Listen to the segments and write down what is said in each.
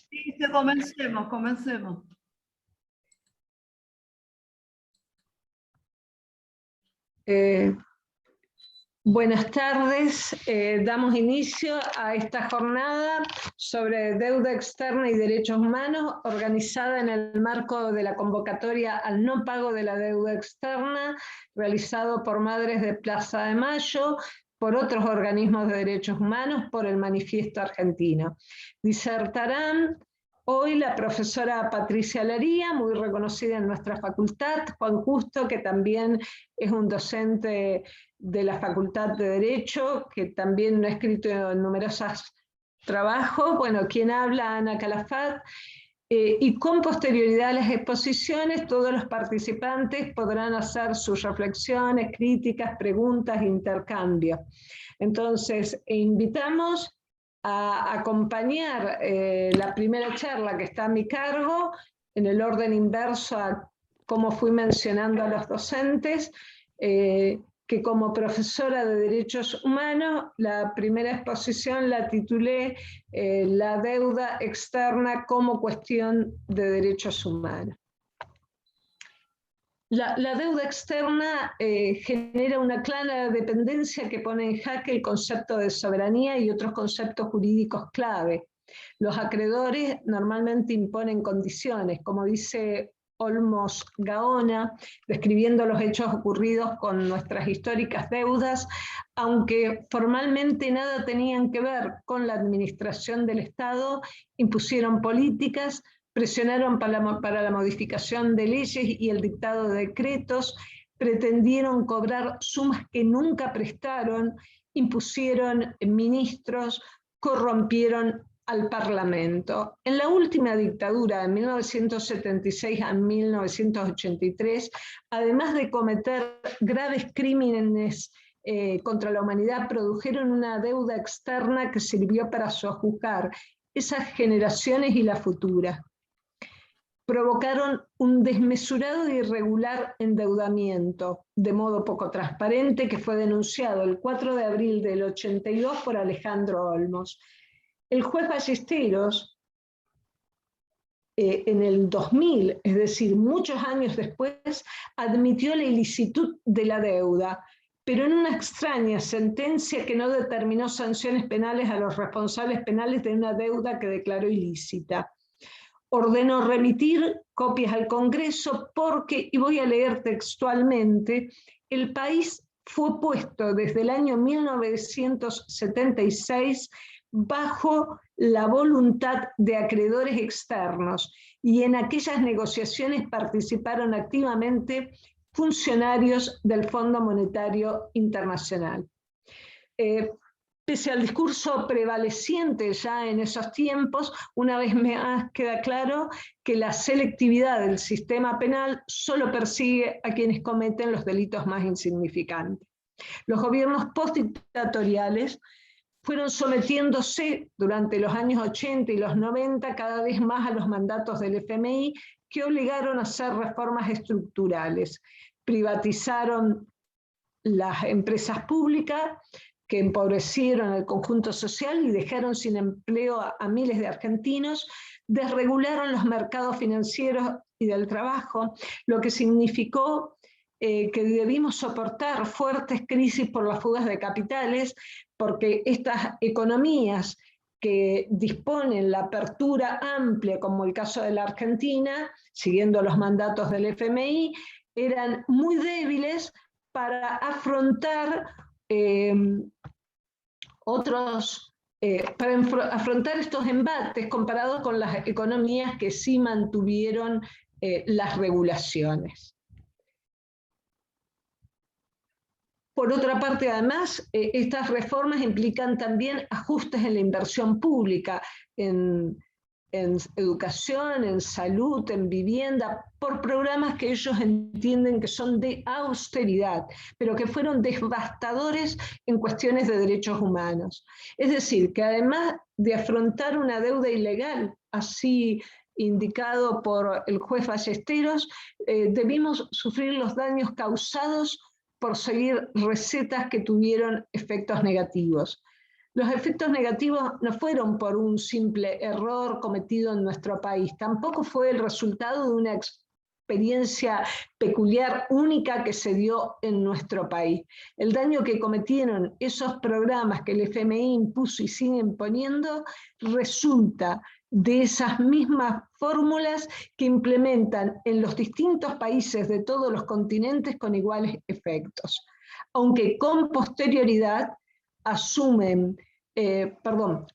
Sí, comencemos, comencemos. Buenas tardes, damos inicio a esta jornada sobre deuda externa y derechos humanos, organizada en el marco de la convocatoria al no pago de la deuda externa, realizado por Madres de Plaza de Mayo, por otros organismos de derechos humanos, por el Manifiesto Argentino. Disertarán hoy la profesora Patricia Laría, muy reconocida en nuestra facultad, Juan Justo, que también es un docente de la Facultad de Derecho, que también ha escrito en numerosos trabajos, bueno, quien habla, Ana Calafat, y con posterioridad a las exposiciones, todos los participantes podrán hacer sus reflexiones, críticas, preguntas, intercambio. Entonces, invitamos a acompañar la primera charla que está a mi cargo, en el orden inverso a cómo fui mencionando a los docentes, que como profesora de Derechos Humanos, la primera exposición la titulé La deuda externa como cuestión de derechos humanos. La deuda externa genera una clara dependencia que pone en jaque el concepto de soberanía y otros conceptos jurídicos clave. Los acreedores normalmente imponen condiciones, como dice Olmos Gaona, describiendo los hechos ocurridos con nuestras históricas deudas, aunque formalmente nada tenían que ver con la administración del Estado, impusieron políticas, presionaron para la modificación de leyes y el dictado de decretos, pretendieron cobrar sumas que nunca prestaron, impusieron ministros, corrompieron al Parlamento. En la última dictadura, de 1976 a 1983, además de cometer graves crímenes contra la humanidad, produjeron una deuda externa que sirvió para sojuzgar esas generaciones y las futuras. Provocaron un desmesurado e irregular endeudamiento, de modo poco transparente, que fue denunciado el 4 de abril del 82 por Alejandro Olmos. El juez Ballesteros, en el 2000, es decir, muchos años después, admitió la ilicitud de la deuda, pero en una extraña sentencia que no determinó sanciones penales a los responsables penales de una deuda que declaró ilícita. Ordenó remitir copias al Congreso porque, y voy a leer textualmente, el país fue puesto desde el año 1976 bajo la voluntad de acreedores externos y en aquellas negociaciones participaron activamente funcionarios del Fondo Monetario Internacional. Pese al discurso prevaleciente ya en esos tiempos, una vez más queda claro que la selectividad del sistema penal solo persigue a quienes cometen los delitos más insignificantes. Los gobiernos postdictatoriales fueron sometiéndose durante los años 80 y los 90 cada vez más a los mandatos del FMI, que obligaron a hacer reformas estructurales. Privatizaron las empresas públicas, que empobrecieron al conjunto social y dejaron sin empleo a miles de argentinos, desregularon los mercados financieros y del trabajo, lo que significó que debimos soportar fuertes crisis por las fugas de capitales, porque estas economías que disponen la apertura amplia, como el caso de la Argentina, siguiendo los mandatos del FMI, eran muy débiles para afrontar para afrontar estos embates comparados con las economías que sí mantuvieron las regulaciones. Por otra parte, además, estas reformas implican también ajustes en la inversión pública, en educación, en salud, en vivienda, por programas que ellos entienden que son de austeridad, pero que fueron devastadores en cuestiones de derechos humanos. Es decir, que además de afrontar una deuda ilegal, así indicado por el juez Ballesteros, debimos sufrir los daños causados por seguir recetas que tuvieron efectos negativos. Los efectos negativos no fueron por un simple error cometido en nuestro país, tampoco fue el resultado de una experiencia peculiar, única que se dio en nuestro país. El daño que cometieron esos programas que el FMI impuso y sigue imponiendo resulta de esas mismas fórmulas que implementan en los distintos países de todos los continentes con iguales efectos, aunque con posterioridad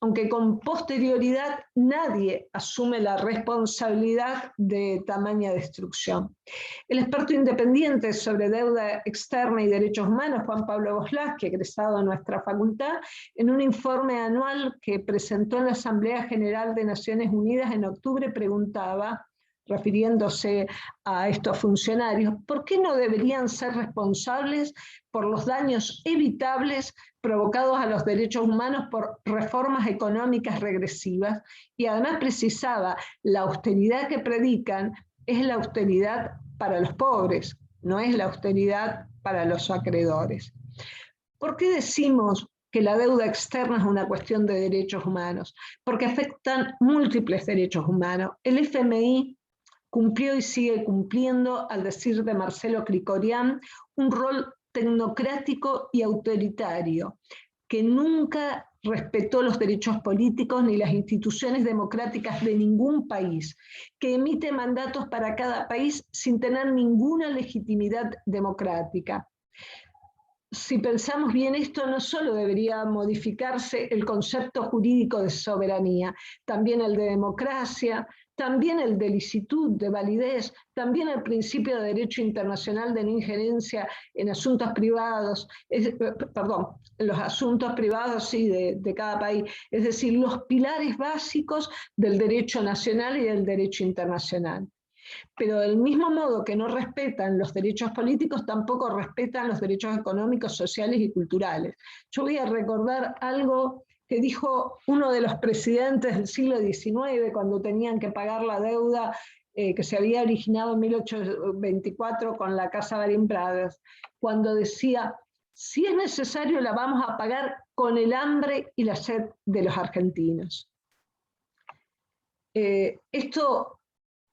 aunque con posterioridad nadie asume la responsabilidad de tamaña destrucción. El experto independiente sobre deuda externa y derechos humanos, Juan Pablo Boslaski, egresado de nuestra facultad, en un informe anual que presentó en la Asamblea General de Naciones Unidas en octubre, preguntaba, refiriéndose a estos funcionarios, ¿por qué no deberían ser responsables por los daños evitables provocados a los derechos humanos por reformas económicas regresivas? Y además precisaba, la austeridad que predican es la austeridad para los pobres, no es la austeridad para los acreedores. ¿Por qué decimos que la deuda externa es una cuestión de derechos humanos? Porque afectan múltiples derechos humanos. El FMI cumplió y sigue cumpliendo, al decir de Marcelo Krikorian, un rol tecnocrático y autoritario, que nunca respetó los derechos políticos ni las instituciones democráticas de ningún país, que emite mandatos para cada país sin tener ninguna legitimidad democrática. Si pensamos bien esto, no solo debería modificarse el concepto jurídico de soberanía, también el de democracia, también el de licitud, de validez, también el principio de derecho internacional de no injerencia en asuntos privados, los asuntos privados sí, de cada país, es decir, los pilares básicos del derecho nacional y del derecho internacional. Pero del mismo modo que no respetan los derechos políticos, tampoco respetan los derechos económicos, sociales y culturales. Yo voy a recordar algo que dijo uno de los presidentes del siglo XIX cuando tenían que pagar la deuda que se había originado en 1824 con la Casa Baring Brothers, cuando decía, si es necesario la vamos a pagar con el hambre y la sed de los argentinos. Esto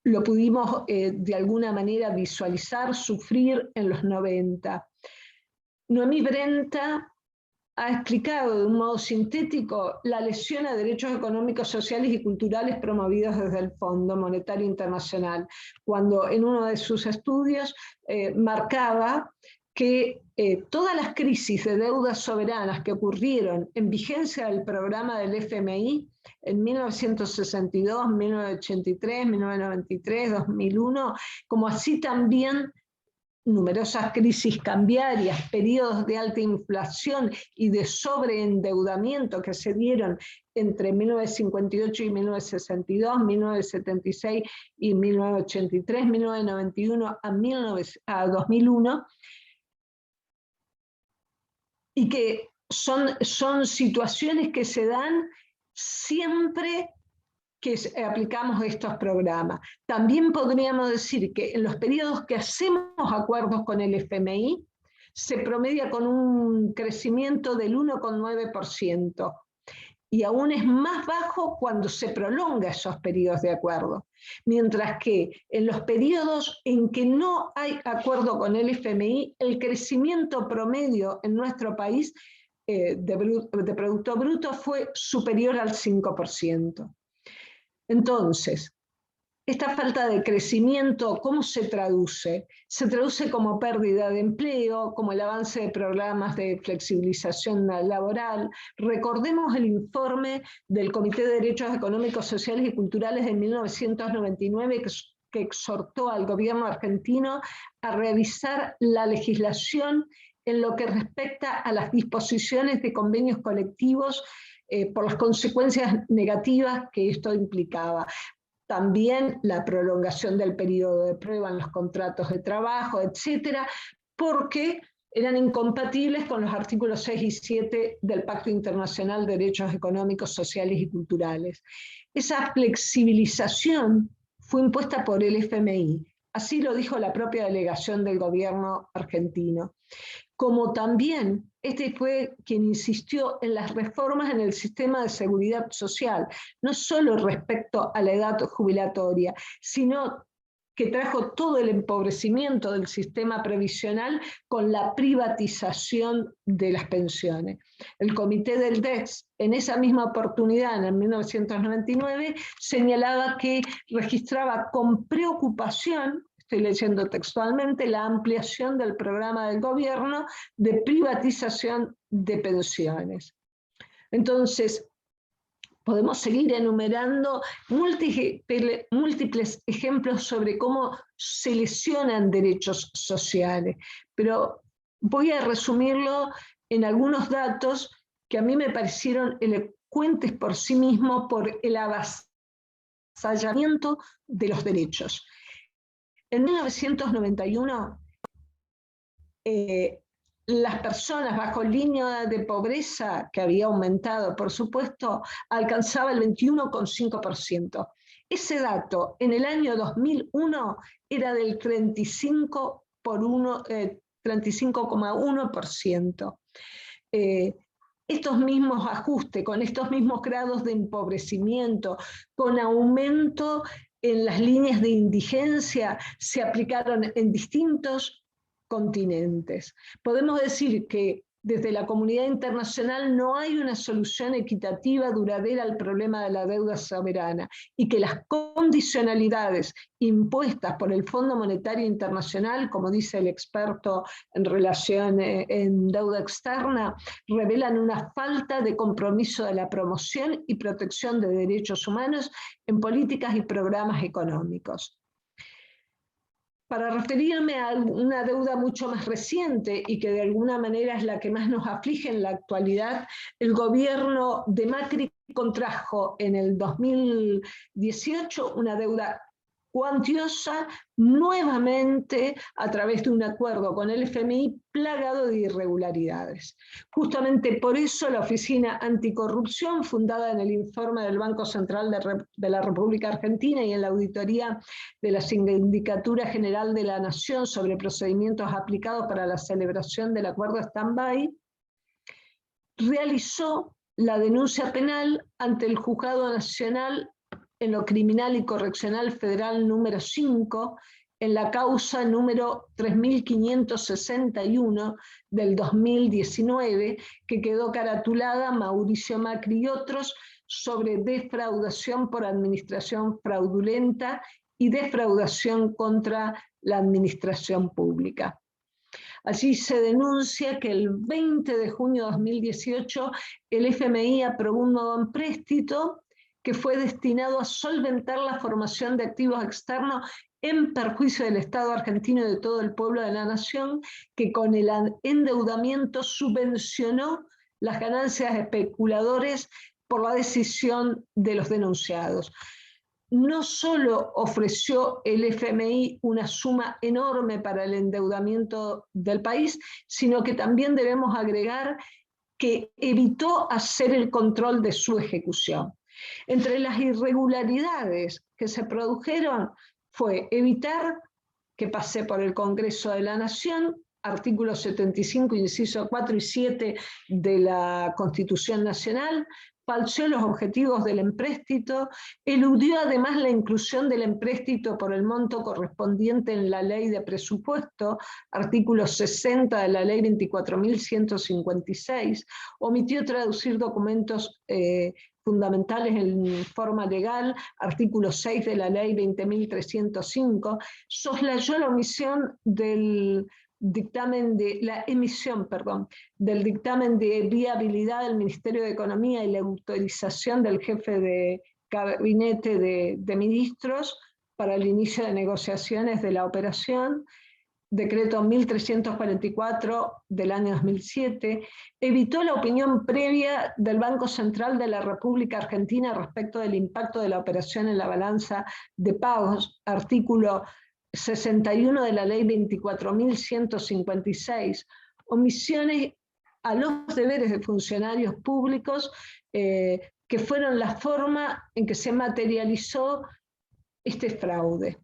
lo pudimos de alguna manera visualizar, sufrir en los 90. Noemí Brenta ha explicado de un modo sintético la lesión a derechos económicos, sociales y culturales promovidos desde el Fondo Monetario Internacional, cuando en uno de sus estudios marcaba que todas las crisis de deudas soberanas que ocurrieron en vigencia del programa del FMI en 1962, 1983, 1993, 2001, como así también numerosas crisis cambiarias, periodos de alta inflación y de sobreendeudamiento que se dieron entre 1958 y 1962, 1976 y 1983, 1991 a 2001, y que son situaciones que se dan siempre que aplicamos estos programas. También podríamos decir que en los periodos que hacemos acuerdos con el FMI, se promedia con un crecimiento del 1,9%, y aún es más bajo cuando se prolonga esos periodos de acuerdo. Mientras que en los periodos en que no hay acuerdo con el FMI, el crecimiento promedio en nuestro país de Producto Bruto fue superior al 5%. Entonces, esta falta de crecimiento, ¿cómo se traduce? Se traduce como pérdida de empleo, como el avance de programas de flexibilización laboral. Recordemos el informe del Comité de Derechos Económicos, Sociales y Culturales de 1999 que exhortó al gobierno argentino a revisar la legislación en lo que respecta a las disposiciones de convenios colectivos por las consecuencias negativas que esto implicaba. También la prolongación del periodo de prueba en los contratos de trabajo, etcétera, porque eran incompatibles con los artículos 6 y 7 del Pacto Internacional de Derechos Económicos, Sociales y Culturales. Esa flexibilización fue impuesta por el FMI. Así lo dijo la propia delegación del gobierno argentino. Como también este fue quien insistió en las reformas en el sistema de seguridad social, no solo respecto a la edad jubilatoria, sino que trajo todo el empobrecimiento del sistema previsional con la privatización de las pensiones. El comité del DEX, en esa misma oportunidad, en 1999, señalaba que registraba con preocupación, estoy leyendo textualmente, la ampliación del programa del gobierno de privatización de pensiones. Entonces, podemos seguir enumerando múltiples ejemplos sobre cómo se lesionan derechos sociales, pero voy a resumirlo en algunos datos que a mí me parecieron elocuentes por sí mismos por el avasallamiento de los derechos. En 1991, las personas bajo línea de pobreza, que había aumentado, por supuesto, alcanzaba el 21,5%. Ese dato en el año 2001 era del 35,1%. Estos mismos ajustes, con estos mismos grados de empobrecimiento, con aumento en las líneas de indigencia, se aplicaron en distintos continentes. Podemos decir que desde la comunidad internacional no hay una solución equitativa, duradera al problema de la deuda soberana y que las condicionalidades impuestas por el Fondo Monetario Internacional, como dice el experto en deuda externa, revelan una falta de compromiso de la promoción y protección de derechos humanos en políticas y programas económicos. Para referirme a una deuda mucho más reciente y que de alguna manera es la que más nos aflige en la actualidad, el gobierno de Macri contrajo en el 2018 una deuda cuantiosa, nuevamente a través de un acuerdo con el FMI plagado de irregularidades. Justamente por eso la Oficina Anticorrupción, fundada en el informe del Banco Central de la República Argentina y en la auditoría de la Sindicatura General de la Nación sobre procedimientos aplicados para la celebración del acuerdo stand-by, realizó la denuncia penal ante el Juzgado Nacional en lo Criminal y Correccional Federal número 5, en la causa número 3561 del 2019, que quedó caratulada Mauricio Macri y otros sobre defraudación por administración fraudulenta y defraudación contra la administración pública. Allí se denuncia que el 20 de junio de 2018 el FMI aprobó un nuevo empréstito que fue destinado a solventar la formación de activos externos en perjuicio del Estado argentino y de todo el pueblo de la nación, que con el endeudamiento subvencionó las ganancias de especuladores por la decisión de los denunciados. No solo ofreció el FMI una suma enorme para el endeudamiento del país, sino que también debemos agregar que evitó hacer el control de su ejecución. Entre las irregularidades que se produjeron fue evitar que pase por el Congreso de la Nación, artículo 75, inciso 4 y 7 de la Constitución Nacional, falseó los objetivos del empréstito, eludió además la inclusión del empréstito por el monto correspondiente en la ley de presupuesto, artículo 60 de la ley 24.156, omitió traducir documentos fundamentales en forma legal, artículo 6 de la ley 20.305, soslayó la omisión del dictamen de la emisión, del dictamen de viabilidad del Ministerio de Economía y la autorización del jefe de gabinete de ministros para el inicio de negociaciones de la operación, decreto 1344 del año 2007, evitó la opinión previa del Banco Central de la República Argentina respecto del impacto de la operación en la balanza de pagos, artículo 61 de la ley 24.156, omisiones a los deberes de funcionarios públicos que fueron la forma en que se materializó este fraude.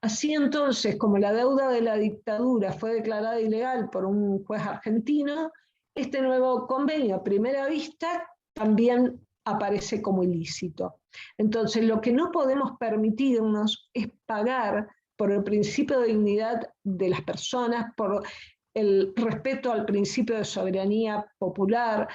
Así entonces, como la deuda de la dictadura fue declarada ilegal por un juez argentino, este nuevo convenio a primera vista también aparece como ilícito. Entonces, lo que no podemos permitirnos es pagar por el principio de dignidad de las personas, por el respeto al principio de soberanía popular,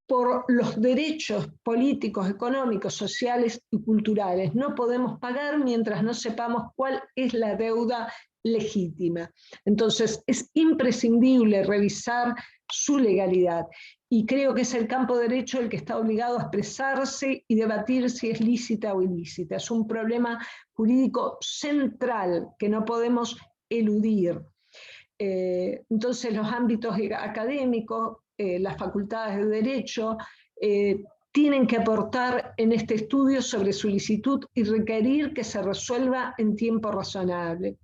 por los derechos políticos, económicos, sociales y culturales. No podemos pagar mientras no sepamos cuál es la deuda legítima. Entonces, es imprescindible revisar su legalidad. Y creo que es el campo derecho el que está obligado a expresarse y debatir si es lícita o ilícita. Es un problema jurídico central que no podemos eludir. Entonces, los ámbitos académicos, las facultades de Derecho, tienen que aportar en este estudio sobre solicitud y requerir que se resuelva en tiempo razonable.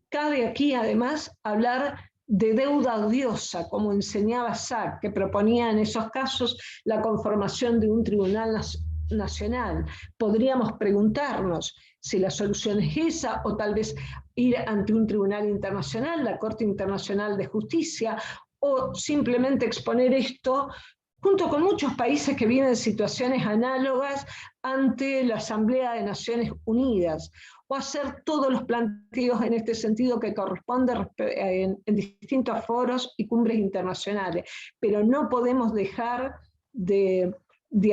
Cabe aquí, además, hablar de deuda odiosa, como enseñaba Sack, que proponía en esos casos la conformación de un tribunal nacional. Podríamos preguntarnos si la solución es esa, o tal vez ir ante un tribunal internacional, la Corte Internacional de Justicia, o simplemente exponer esto junto con muchos países que viven situaciones análogas ante la Asamblea de Naciones Unidas, o hacer todos los planteos en este sentido que corresponde en distintos foros y cumbres internacionales. Pero no podemos dejar de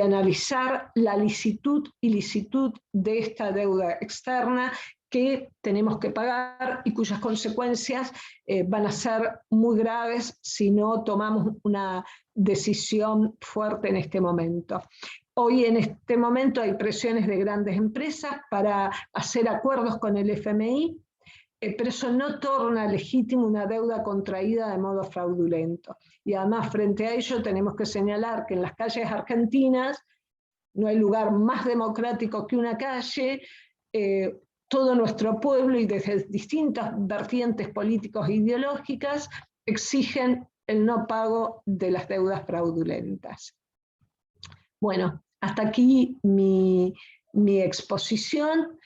analizar la licitud y ilicitud de esta deuda externa que tenemos que pagar y cuyas consecuencias van a ser muy graves si no tomamos una decisión fuerte en este momento. Hoy en este momento hay presiones de grandes empresas para hacer acuerdos con el FMI, pero eso no torna legítimo una deuda contraída de modo fraudulento. Y además, frente a ello, tenemos que señalar que en las calles argentinas no hay lugar más democrático que una calle. Todo nuestro pueblo y desde distintas vertientes políticas e ideológicas exigen el no pago de las deudas fraudulentas. Bueno, hasta aquí mi exposición.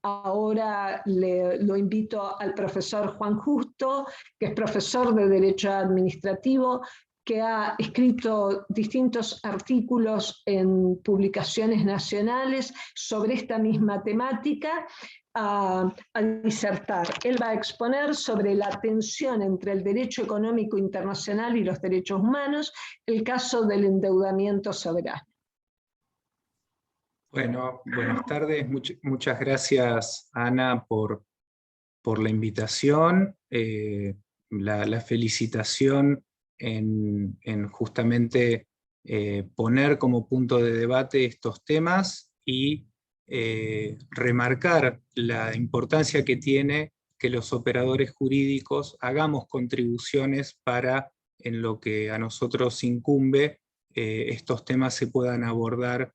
Ahora lo invito al profesor Juan Justo, que es profesor de Derecho Administrativo, que ha escrito distintos artículos en publicaciones nacionales sobre esta misma temática, a disertar. Él va a exponer sobre la tensión entre el derecho económico internacional y los derechos humanos, el caso del endeudamiento soberano. Bueno, buenas tardes. Muchas gracias, Ana, por la invitación, la felicitación en justamente poner como punto de debate estos temas y remarcar la importancia que tiene que los operadores jurídicos hagamos contribuciones para, en lo que a nosotros incumbe, estos temas se puedan abordar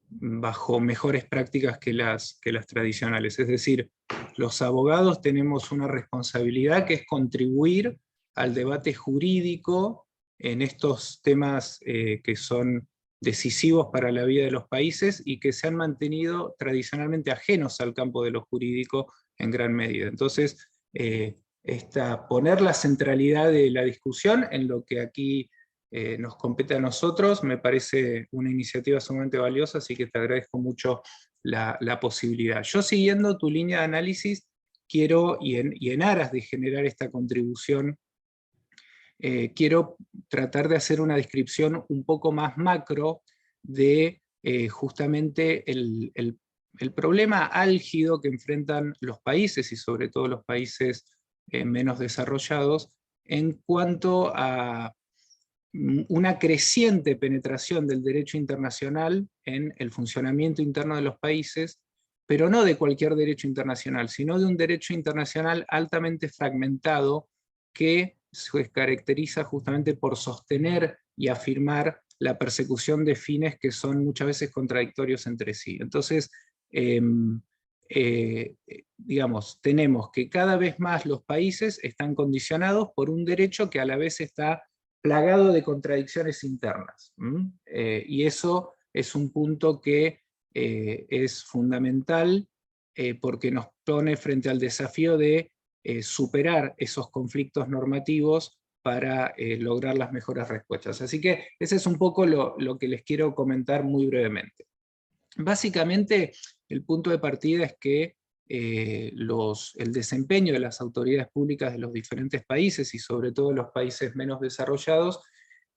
bajo mejores prácticas que las tradicionales. Es decir, los abogados tenemos una responsabilidad que es contribuir al debate jurídico en estos temas que son decisivos para la vida de los países y que se han mantenido tradicionalmente ajenos al campo de lo jurídico en gran medida. Entonces, poner la centralidad de la discusión en lo que aquí nos compete a nosotros, me parece una iniciativa sumamente valiosa, así que te agradezco mucho la posibilidad. Yo, siguiendo tu línea de análisis, quiero, y en aras de generar esta contribución, quiero tratar de hacer una descripción un poco más macro de justamente el problema álgido que enfrentan los países, y sobre todo los países menos desarrollados, en cuanto a una creciente penetración del derecho internacional en el funcionamiento interno de los países, pero no de cualquier derecho internacional, sino de un derecho internacional altamente fragmentado que se caracteriza justamente por sostener y afirmar la persecución de fines que son muchas veces contradictorios entre sí. Entonces, digamos, tenemos que cada vez más los países están condicionados por un derecho que a la vez está plagado de contradicciones internas. Y eso es un punto que es fundamental porque nos pone frente al desafío de superar esos conflictos normativos para lograr las mejores respuestas. Así que ese es un poco lo que les quiero comentar muy brevemente. Básicamente, el punto de partida es que el desempeño de las autoridades públicas de los diferentes países, y sobre todo los países menos desarrollados,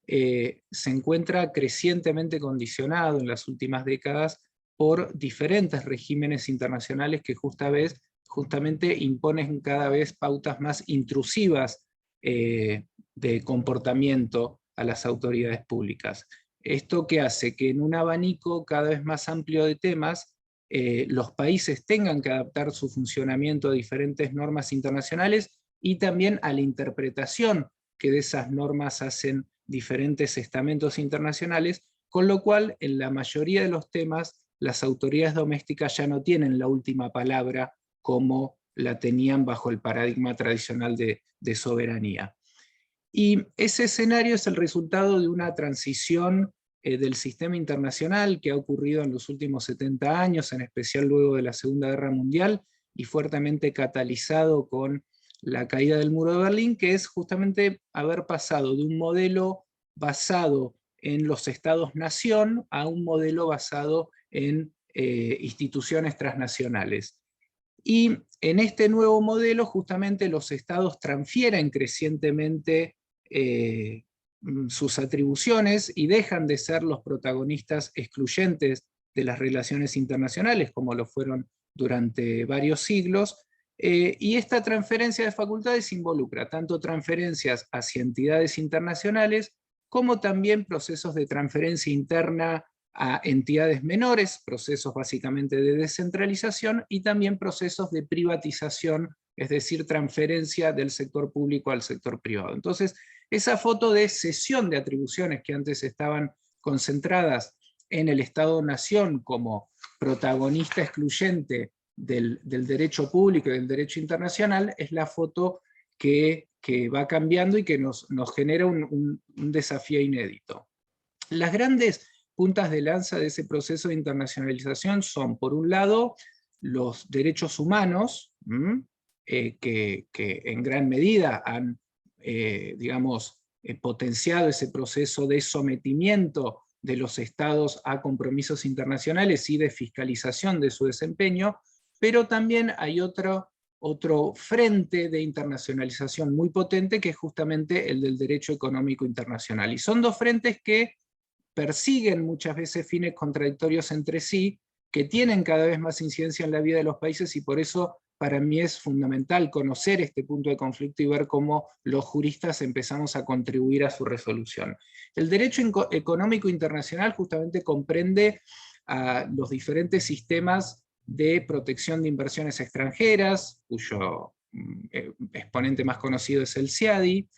se encuentra crecientemente condicionado en las últimas décadas por diferentes regímenes internacionales que justamente imponen cada vez pautas más intrusivas de comportamiento a las autoridades públicas. ¿Esto qué hace? Que en un abanico cada vez más amplio de temas, los países tengan que adaptar su funcionamiento a diferentes normas internacionales y también a la interpretación que de esas normas hacen diferentes estamentos internacionales, con lo cual en la mayoría de los temas las autoridades domésticas ya no tienen la última palabra como la tenían bajo el paradigma tradicional de soberanía. Y ese escenario es el resultado de una transición del sistema internacional que ha ocurrido en los últimos 70 años, en especial luego de la Segunda Guerra Mundial, y fuertemente catalizado con la caída del muro de Berlín, que es justamente haber pasado de un modelo basado en los estados-nación a un modelo basado en instituciones transnacionales. Y en este nuevo modelo justamente los estados transfieren crecientemente sus atribuciones y dejan de ser los protagonistas excluyentes de las relaciones internacionales, como lo fueron durante varios siglos, y esta transferencia de facultades involucra tanto transferencias hacia entidades internacionales, como también procesos de transferencia interna a entidades menores, procesos básicamente de descentralización, y también procesos de privatización, es decir, transferencia del sector público al sector privado. Entonces, esa foto de cesión de atribuciones que antes estaban concentradas en el Estado-Nación como protagonista excluyente del derecho público y del derecho internacional, es la foto que va cambiando y que nos genera un desafío inédito. Las grandes puntas de lanza de ese proceso de internacionalización son, por un lado, los derechos humanos, que en gran medida han potenciado ese proceso de sometimiento de los estados a compromisos internacionales y de fiscalización de su desempeño, pero también hay otro frente de internacionalización muy potente, que es justamente el del derecho económico internacional. Y son dos frentes que persiguen muchas veces fines contradictorios entre sí, que tienen cada vez más incidencia en la vida de los países, y por eso para mí es fundamental conocer este punto de conflicto y ver cómo los juristas empezamos a contribuir a su resolución. El derecho económico internacional justamente comprende a los diferentes sistemas de protección de inversiones extranjeras, cuyo exponente más conocido es el CIADI,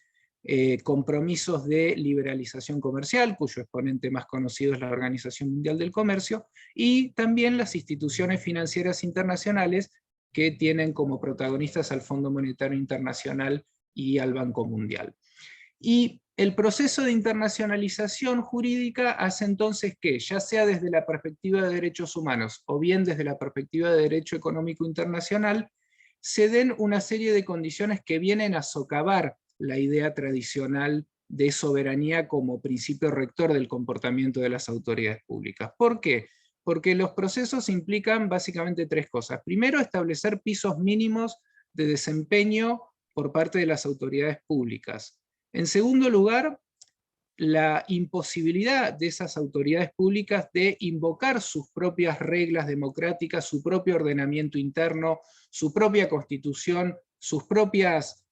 compromisos de liberalización comercial, cuyo exponente más conocido es la Organización Mundial del Comercio, y también las instituciones financieras internacionales que tienen como protagonistas al Fondo Monetario Internacional y al Banco Mundial. Y el proceso de internacionalización jurídica hace entonces que, ya sea desde la perspectiva de derechos humanos o bien desde la perspectiva de derecho económico internacional, se den una serie de condiciones que vienen a socavar la idea tradicional de soberanía como principio rector del comportamiento de las autoridades públicas. ¿Por qué? Porque los procesos implican básicamente tres cosas. Primero, establecer pisos mínimos de desempeño por parte de las autoridades públicas. En segundo lugar, la imposibilidad de esas autoridades públicas de invocar sus propias reglas democráticas, su propio ordenamiento interno, su propia constitución, sus propias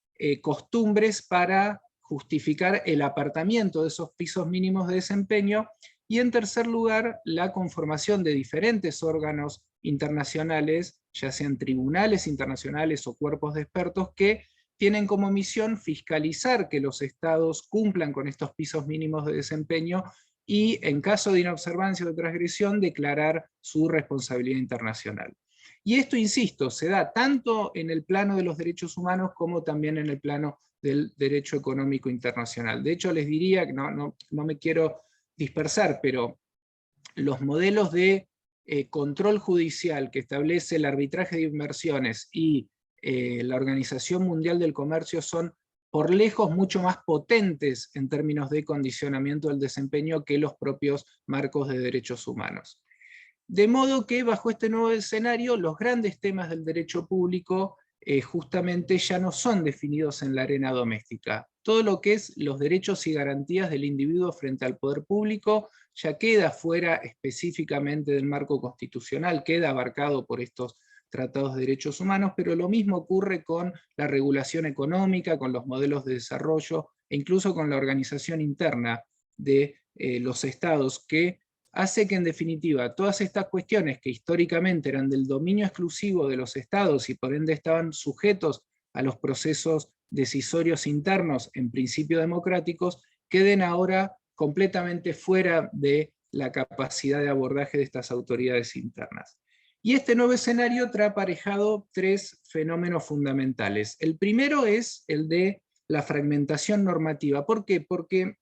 costumbres para justificar el apartamiento de esos pisos mínimos de desempeño. Y en tercer lugar, la conformación de diferentes órganos internacionales, ya sean tribunales internacionales o cuerpos de expertos, que tienen como misión fiscalizar que los estados cumplan con estos pisos mínimos de desempeño y, en caso de inobservancia o de transgresión, declarar su responsabilidad internacional. Y esto, insisto, se da tanto en el plano de los derechos humanos como también en el plano del derecho económico internacional. De hecho, les diría, que no me quiero dispersar, pero los modelos de control judicial que establece el arbitraje de inversiones y la Organización Mundial del Comercio son por lejos mucho más potentes en términos de condicionamiento del desempeño que los propios marcos de derechos humanos. De modo que bajo este nuevo escenario los grandes temas del derecho público justamente ya no son definidos en la arena doméstica. Todo lo que es los derechos y garantías del individuo frente al poder público ya queda fuera específicamente del marco constitucional, queda abarcado por estos tratados de derechos humanos, pero lo mismo ocurre con la regulación económica, con los modelos de desarrollo, e incluso con la organización interna de los estados, que hace que en definitiva todas estas cuestiones que históricamente eran del dominio exclusivo de los estados y por ende estaban sujetos a los procesos decisorios internos, en principio democráticos, queden ahora completamente fuera de la capacidad de abordaje de estas autoridades internas. Y este nuevo escenario trae aparejado tres fenómenos fundamentales. El primero es el de la fragmentación normativa. ¿Por qué? Porque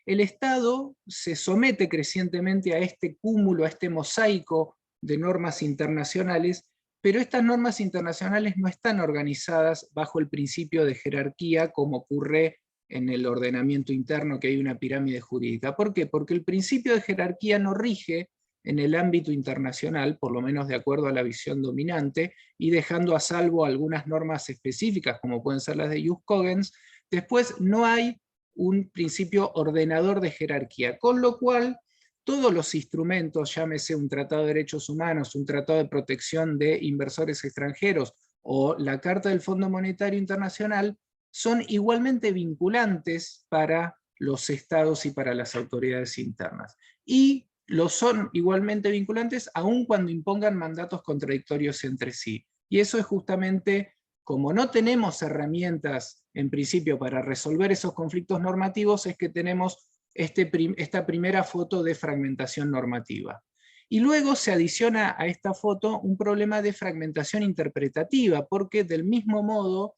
el Estado se somete crecientemente a este cúmulo, a este mosaico de normas internacionales, pero estas normas internacionales no están organizadas bajo el principio de jerarquía como ocurre en el ordenamiento interno, que hay una pirámide jurídica. ¿Por qué? Porque el principio de jerarquía no rige en el ámbito internacional, por lo menos de acuerdo a la visión dominante, y dejando a salvo algunas normas específicas, como pueden ser las de Jus Cogens, después no hay un principio ordenador de jerarquía, con lo cual todos los instrumentos, llámese un tratado de derechos humanos, un tratado de protección de inversores extranjeros, o la Carta del Fondo Monetario Internacional, son igualmente vinculantes para los estados y para las autoridades internas. Y lo son igualmente vinculantes aun cuando impongan mandatos contradictorios entre sí. Y eso es justamente, como no tenemos herramientas en principio para resolver esos conflictos normativos, es que tenemos esta primera foto de fragmentación normativa. Y luego se adiciona a esta foto un problema de fragmentación interpretativa, porque del mismo modo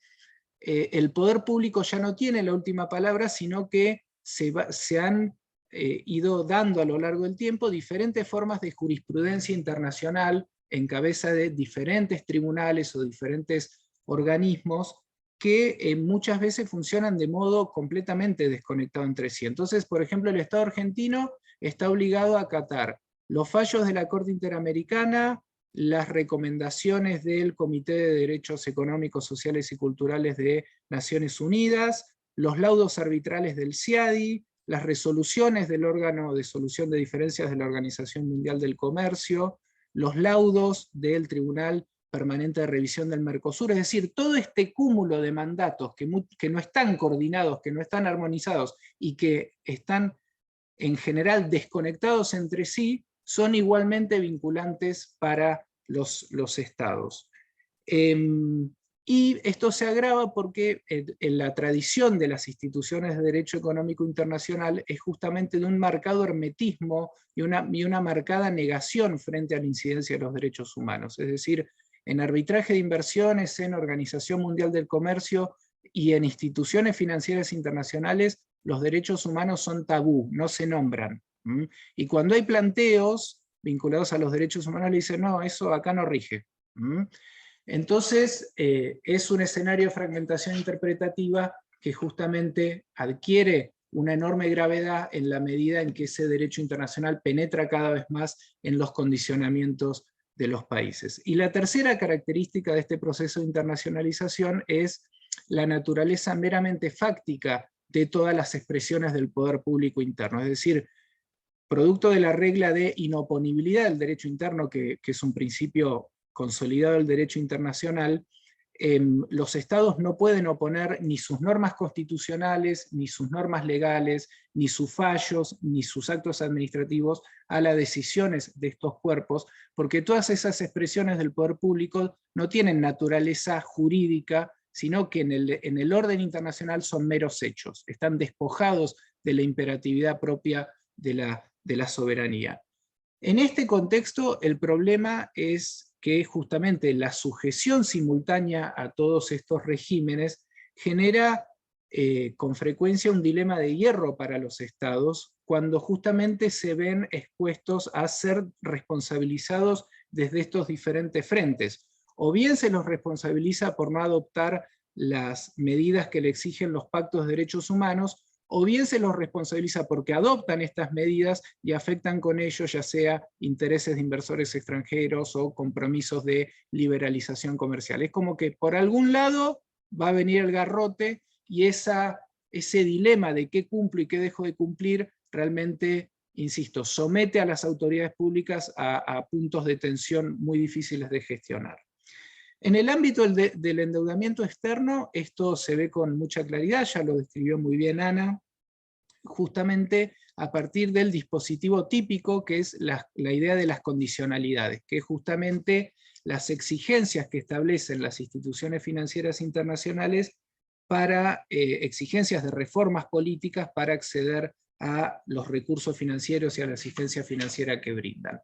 el poder público ya no tiene la última palabra, sino que se han ido dando a lo largo del tiempo diferentes formas de jurisprudencia internacional en cabeza de diferentes tribunales o diferentes organismos que muchas veces funcionan de modo completamente desconectado entre sí. Entonces, por ejemplo, el Estado argentino está obligado a acatar los fallos de la Corte Interamericana, las recomendaciones del Comité de Derechos Económicos, Sociales y Culturales de Naciones Unidas, los laudos arbitrales del CIADI, las resoluciones del órgano de solución de diferencias de la Organización Mundial del Comercio, los laudos del Tribunal Permanente de Revisión del Mercosur, es decir, todo este cúmulo de mandatos que no están coordinados, que no están armonizados y que están en general desconectados entre sí, son igualmente vinculantes para los estados. Y esto se agrava porque en la tradición de las instituciones de derecho económico internacional es justamente de un marcado hermetismo y una marcada negación frente a la incidencia de los derechos humanos. Es decir, en arbitraje de inversiones, en Organización Mundial del Comercio y en instituciones financieras internacionales, los derechos humanos son tabú, no se nombran. Y cuando hay planteos vinculados a los derechos humanos, le dicen, no, eso acá no rige. Entonces, es un escenario de fragmentación interpretativa que justamente adquiere una enorme gravedad en la medida en que ese derecho internacional penetra cada vez más en los condicionamientos de los países. Y la tercera característica de este proceso de internacionalización es la naturaleza meramente fáctica de todas las expresiones del poder público interno, es decir, producto de la regla de inoponibilidad del derecho interno, que es un principio consolidado del derecho internacional, los estados no pueden oponer ni sus normas constitucionales, ni sus normas legales, ni sus fallos, ni sus actos administrativos a las decisiones de estos cuerpos, porque todas esas expresiones del poder público no tienen naturaleza jurídica, sino que en el orden internacional son meros hechos, están despojados de la imperatividad propia de la soberanía. En este contexto, el problema es que justamente la sujeción simultánea a todos estos regímenes genera con frecuencia un dilema de hierro para los estados, cuando justamente se ven expuestos a ser responsabilizados desde estos diferentes frentes. O bien se los responsabiliza por no adoptar las medidas que le exigen los pactos de derechos humanos, o bien se los responsabiliza porque adoptan estas medidas y afectan con ello ya sea intereses de inversores extranjeros o compromisos de liberalización comercial. Es como que por algún lado va a venir el garrote y ese dilema de qué cumplo y qué dejo de cumplir realmente, insisto, somete a las autoridades públicas a puntos de tensión muy difíciles de gestionar. En el ámbito del endeudamiento externo, esto se ve con mucha claridad, ya lo describió muy bien Ana, justamente a partir del dispositivo típico, que es la idea de las condicionalidades, que es justamente las exigencias que establecen las instituciones financieras internacionales para exigencias de reformas políticas para acceder a los recursos financieros y a la asistencia financiera que brindan.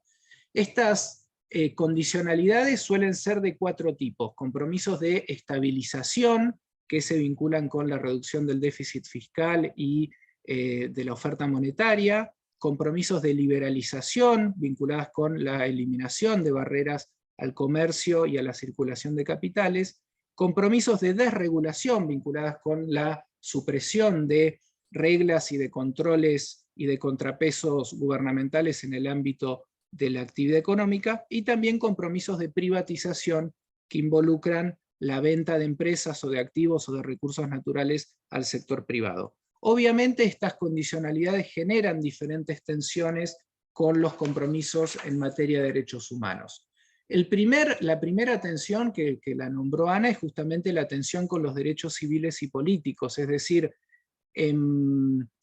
Estas condicionalidades suelen ser de 4 tipos: compromisos de estabilización, que se vinculan con la reducción del déficit fiscal y de la oferta monetaria; compromisos de liberalización, vinculadas con la eliminación de barreras al comercio y a la circulación de capitales; compromisos de desregulación, vinculadas con la supresión de reglas y de controles y de contrapesos gubernamentales en el ámbito de la actividad económica; y también compromisos de privatización que involucran la venta de empresas o de activos o de recursos naturales al sector privado. Obviamente estas condicionalidades generan diferentes tensiones con los compromisos en materia de derechos humanos. La primera tensión que la nombró Ana es justamente la tensión con los derechos civiles y políticos, es decir,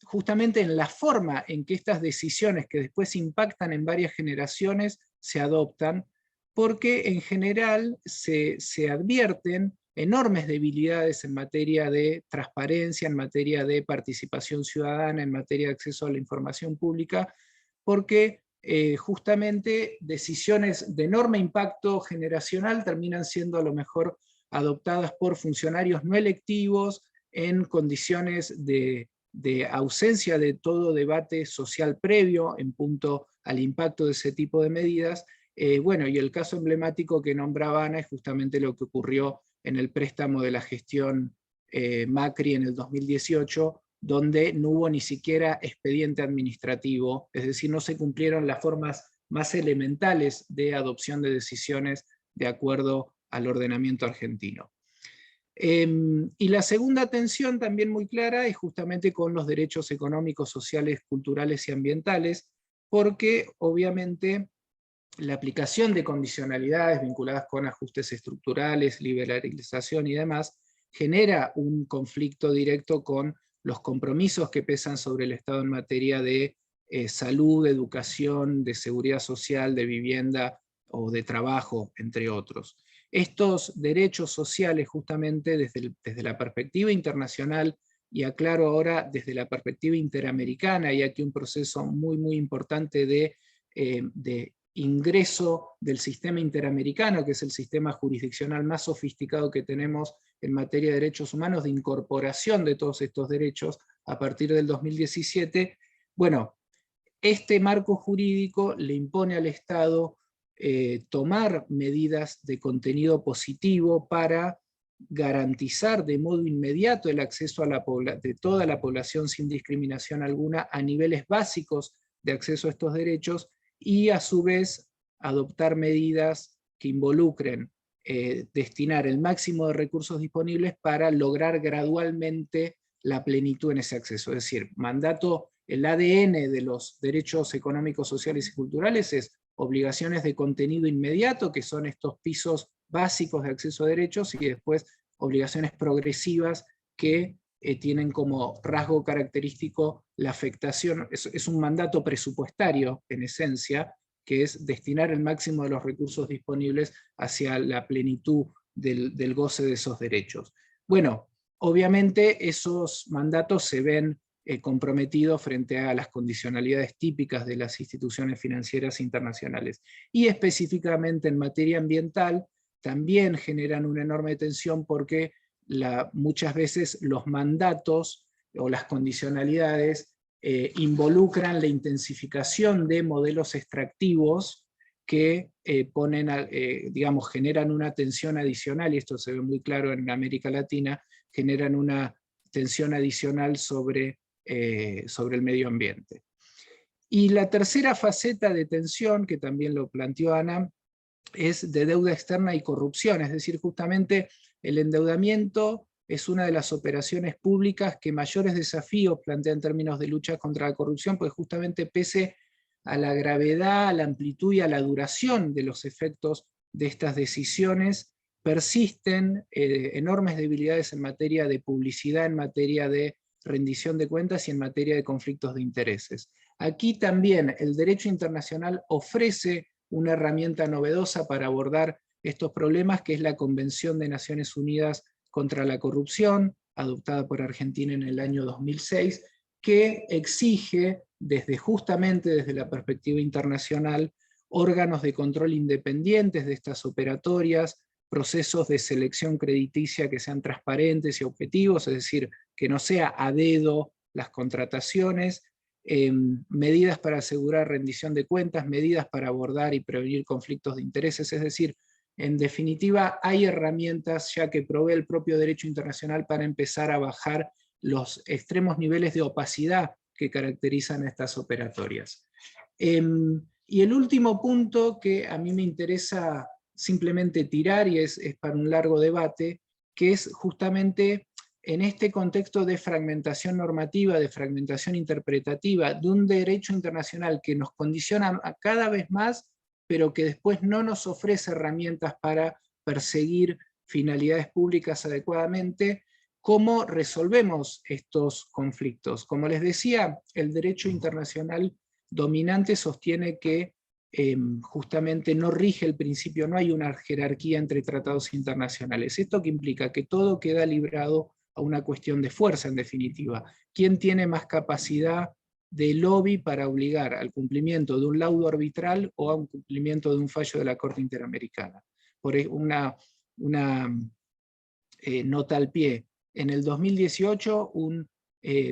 justamente en la forma en que estas decisiones que después impactan en varias generaciones se adoptan, porque en general se advierten enormes debilidades en materia de transparencia, en materia de participación ciudadana, en materia de acceso a la información pública, porque justamente decisiones de enorme impacto generacional terminan siendo a lo mejor adoptadas por funcionarios no electivos, en condiciones de ausencia de todo debate social previo en punto al impacto de ese tipo de medidas. Bueno, y el caso emblemático que nombraba Ana es justamente lo que ocurrió en el préstamo de la gestión Macri en el 2018, donde no hubo ni siquiera expediente administrativo, es decir, no se cumplieron las formas más elementales de adopción de decisiones de acuerdo al ordenamiento argentino. Y la segunda tensión también muy clara es justamente con los derechos económicos, sociales, culturales y ambientales, porque obviamente la aplicación de condicionalidades vinculadas con ajustes estructurales, liberalización y demás, genera un conflicto directo con los compromisos que pesan sobre el Estado en materia de salud, educación, de seguridad social, de vivienda o de trabajo, entre otros. Estos derechos sociales, justamente desde la perspectiva internacional, y aclaro ahora desde la perspectiva interamericana, y aquí un proceso muy, muy importante de ingreso del sistema interamericano, que es el sistema jurisdiccional más sofisticado que tenemos en materia de derechos humanos, de incorporación de todos estos derechos a partir del 2017, bueno, este marco jurídico le impone al Estado tomar medidas de contenido positivo para garantizar de modo inmediato el acceso de toda la población sin discriminación alguna a niveles básicos de acceso a estos derechos, y a su vez adoptar medidas que involucren destinar el máximo de recursos disponibles para lograr gradualmente la plenitud en ese acceso. Es decir, el ADN de los derechos económicos, sociales y culturales es obligaciones de contenido inmediato, que son estos pisos básicos de acceso a derechos, y después obligaciones progresivas que tienen como rasgo característico la afectación, es un mandato presupuestario en esencia, que es destinar el máximo de los recursos disponibles hacia la plenitud del goce de esos derechos. Bueno, obviamente esos mandatos se ven comprometidos frente a las condicionalidades típicas de las instituciones financieras internacionales. Y específicamente en materia ambiental, también generan una enorme tensión porque muchas veces los mandatos o las condicionalidades involucran la intensificación de modelos extractivos que digamos, generan una tensión adicional, y esto se ve muy claro en América Latina, generan una tensión adicional sobre el medio ambiente. Y la tercera faceta de tensión, que también lo planteó Ana, es de deuda externa y corrupción, es decir, justamente el endeudamiento es una de las operaciones públicas que mayores desafíos plantea en términos de lucha contra la corrupción, pues justamente pese a la gravedad, a la amplitud y a la duración de los efectos de estas decisiones, persisten enormes debilidades en materia de publicidad, en materia de rendición de cuentas y en materia de conflictos de intereses. Aquí también el derecho internacional ofrece una herramienta novedosa para abordar estos problemas, que es la Convención de Naciones Unidas contra la Corrupción, adoptada por Argentina en el año 2006, que exige, justamente desde la perspectiva internacional, órganos de control independientes de estas operatorias, procesos de selección crediticia que sean transparentes y objetivos, es decir, que no sea a dedo las contrataciones, medidas para asegurar rendición de cuentas, medidas para abordar y prevenir conflictos de intereses, es decir, en definitiva hay herramientas ya que provee el propio derecho internacional para empezar a bajar los extremos niveles de opacidad que caracterizan a estas operatorias. Y el último punto que a mí me interesa simplemente tirar, y es para un largo debate, que es justamente en este contexto de fragmentación normativa, de fragmentación interpretativa, de un derecho internacional que nos condiciona cada vez más, pero que después no nos ofrece herramientas para perseguir finalidades públicas adecuadamente, ¿cómo resolvemos estos conflictos? Como les decía, el derecho internacional dominante sostiene que justamente no rige el principio, no hay una jerarquía entre tratados internacionales. ¿Esto qué implica? Que todo queda librado a una cuestión de fuerza, en definitiva. ¿Quién tiene más capacidad de lobby para obligar al cumplimiento de un laudo arbitral o a un cumplimiento de un fallo de la Corte Interamericana? Por una nota al pie. En el 2018, un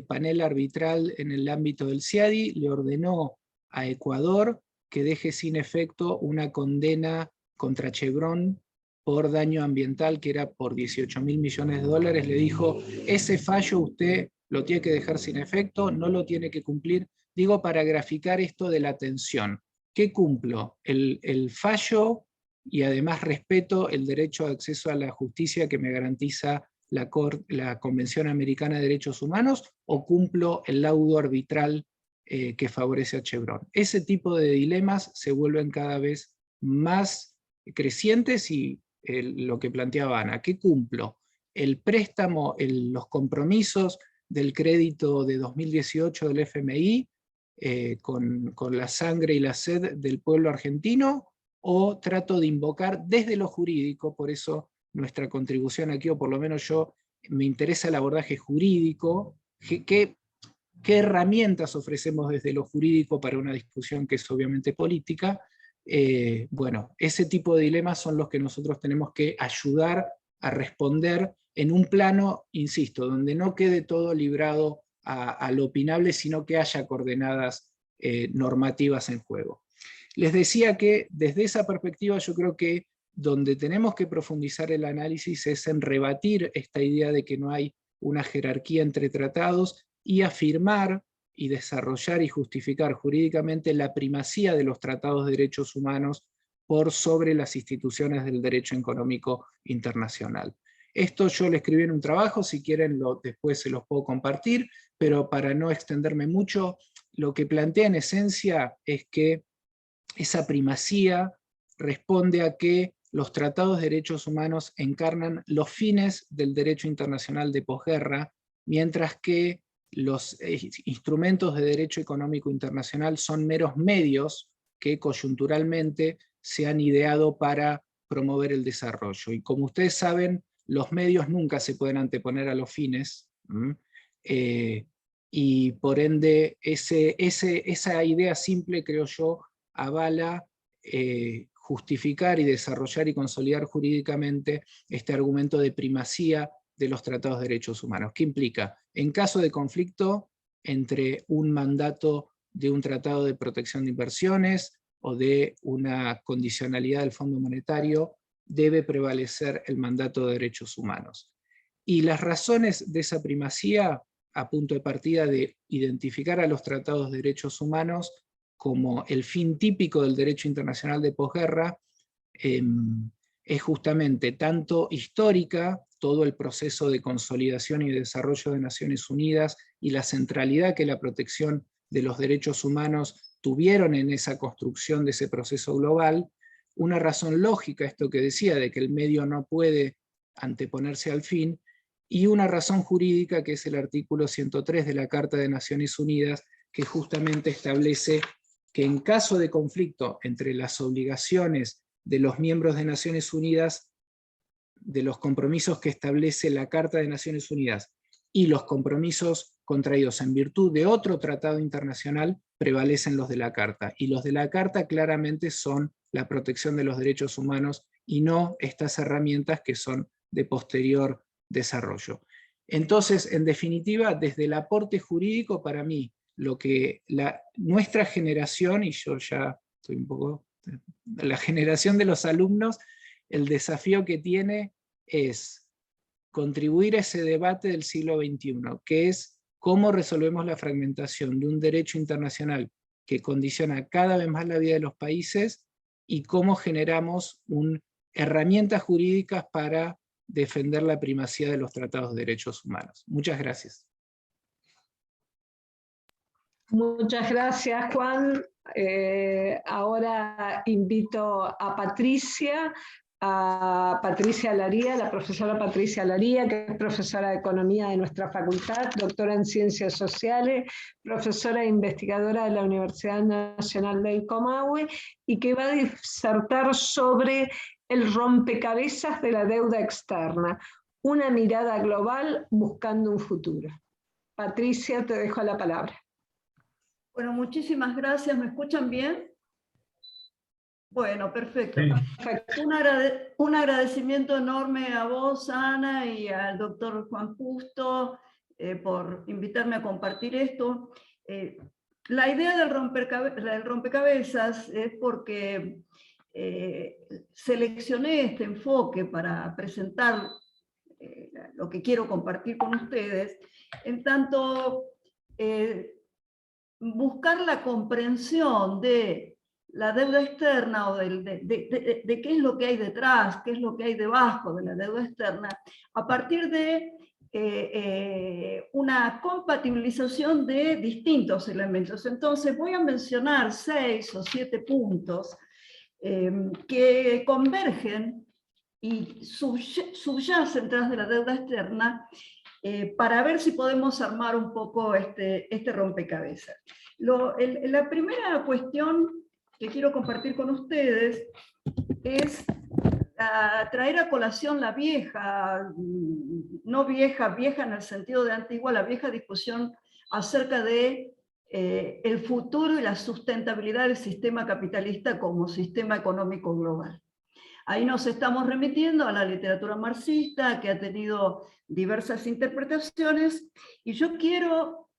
panel arbitral en el ámbito del CIADI le ordenó a Ecuador que deje sin efecto una condena contra Chevron por daño ambiental, que era por 18.000 millones de dólares. Le dijo, ese fallo usted lo tiene que dejar sin efecto, no lo tiene que cumplir. Digo, para graficar esto de la tensión. ¿Qué cumplo? El fallo, y además respeto el derecho de acceso a la justicia que me garantiza la Convención Americana de Derechos Humanos, o cumplo el laudo arbitral que favorece a Chevron? Ese tipo de dilemas se vuelven cada vez más crecientes, y lo que planteaba Ana, ¿qué cumplo? El préstamo, los compromisos del crédito de 2018 del FMI, con la sangre y la sed del pueblo argentino, o trato de invocar desde lo jurídico, por eso nuestra contribución aquí, o por lo menos yo, me interesa el abordaje jurídico, ¿qué herramientas ofrecemos desde lo jurídico para una discusión que es obviamente política? Bueno, ese tipo de dilemas son los que nosotros tenemos que ayudar a responder en un plano, insisto, donde no quede todo librado a lo opinable, sino que haya coordenadas normativas en juego. Les decía que desde esa perspectiva yo creo que donde tenemos que profundizar el análisis es en rebatir esta idea de que no hay una jerarquía entre tratados, y afirmar y desarrollar y justificar jurídicamente la primacía de los tratados de derechos humanos por sobre las instituciones del derecho económico internacional. Esto yo lo escribí en un trabajo, si quieren después se los puedo compartir, pero para no extenderme mucho, lo que plantea en esencia es que esa primacía responde a que los tratados de derechos humanos encarnan los fines del derecho internacional de posguerra, mientras que los instrumentos de derecho económico internacional son meros medios que coyunturalmente se han ideado para promover el desarrollo. Y como ustedes saben, los medios nunca se pueden anteponer a los fines, y por ende esa idea simple, creo yo, avala justificar y desarrollar y consolidar jurídicamente este argumento de primacía de los tratados de derechos humanos. ¿Qué implica? En caso de conflicto entre un mandato de un tratado de protección de inversiones o de una condicionalidad del Fondo Monetario, debe prevalecer el mandato de derechos humanos. Y las razones de esa primacía, a punto de partida de identificar a los tratados de derechos humanos como el fin típico del derecho internacional de posguerra, es justamente tanto histórica, todo el proceso de consolidación y desarrollo de Naciones Unidas y la centralidad que la protección de los derechos humanos tuvieron en esa construcción de ese proceso global, una razón lógica, esto que decía, de que el medio no puede anteponerse al fin, y una razón jurídica que es el artículo 103 de la Carta de Naciones Unidas, que justamente establece que en caso de conflicto entre las obligaciones de los miembros de Naciones Unidas, de los compromisos que establece la Carta de Naciones Unidas y los compromisos contraídos en virtud de otro tratado internacional, prevalecen los de la Carta. Y los de la Carta claramente son la protección de los derechos humanos y no estas herramientas que son de posterior desarrollo. Entonces, en definitiva, desde el aporte jurídico, para mí, lo que nuestra generación, y yo ya estoy un poco, la generación de los alumnos, el desafío que tiene es contribuir a ese debate del siglo XXI, que es cómo resolvemos la fragmentación de un derecho internacional que condiciona cada vez más la vida de los países y cómo generamos herramientas jurídicas para defender la primacía de los tratados de derechos humanos. Muchas gracias. Muchas gracias, Juan. Ahora invito a Patricia Laría, la profesora Patricia Laría, que es profesora de Economía de nuestra facultad, doctora en Ciencias Sociales, profesora e investigadora de la Universidad Nacional del Comahue, y que va a disertar sobre el rompecabezas de la deuda externa, una mirada global buscando un futuro. Patricia, te dejo la palabra. Bueno, muchísimas gracias. ¿Me escuchan bien? Bueno, perfecto. Perfecto. Un agradecimiento enorme a vos, Ana, y al doctor Juan Justo por invitarme a compartir esto. La idea del rompecabezas es porque seleccioné este enfoque para presentar lo que quiero compartir con ustedes, en tanto buscar la comprensión de la deuda externa o de qué es lo que hay detrás, qué es lo que hay debajo de la deuda externa, a partir de una compatibilización de distintos elementos. Entonces voy a mencionar 6 o 7 puntos que convergen y subyacen tras de la deuda externa para ver si podemos armar un poco este rompecabezas. La primera cuestión que quiero compartir con ustedes es traer a colación la vieja, no vieja en el sentido de antigua, la vieja discusión acerca de el futuro y la sustentabilidad del sistema capitalista como sistema económico global. Ahí nos estamos remitiendo a la literatura marxista, que ha tenido diversas interpretaciones, y yo quiero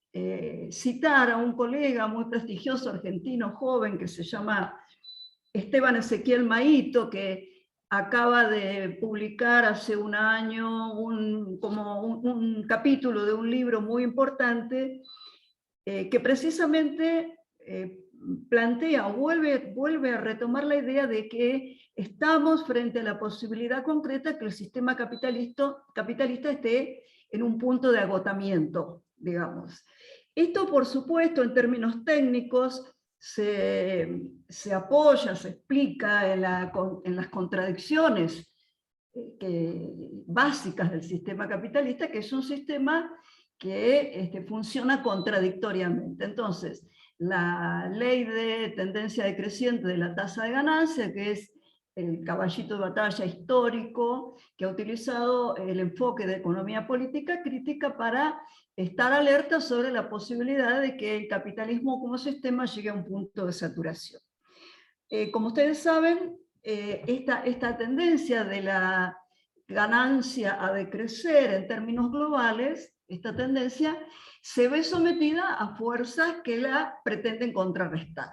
citar a un colega muy prestigioso argentino joven que se llama Esteban Ezequiel Maito, que acaba de publicar hace un año un capítulo de un libro muy importante que precisamente plantea o vuelve a retomar la idea de que estamos frente a la posibilidad concreta que el sistema capitalista esté en un punto de agotamiento, digamos. Esto, por supuesto, en términos técnicos, se apoya, se explica en las contradicciones básicas del sistema capitalista, que es un sistema que funciona contradictoriamente. Entonces, la ley de tendencia decreciente de la tasa de ganancia, que es el caballito de batalla histórico que ha utilizado el enfoque de economía política crítica para estar alerta sobre la posibilidad de que el capitalismo como sistema llegue a un punto de saturación. Como ustedes saben, esta tendencia de la ganancia ha de crecer en términos globales, esta tendencia se ve sometida a fuerzas que la pretenden contrarrestar.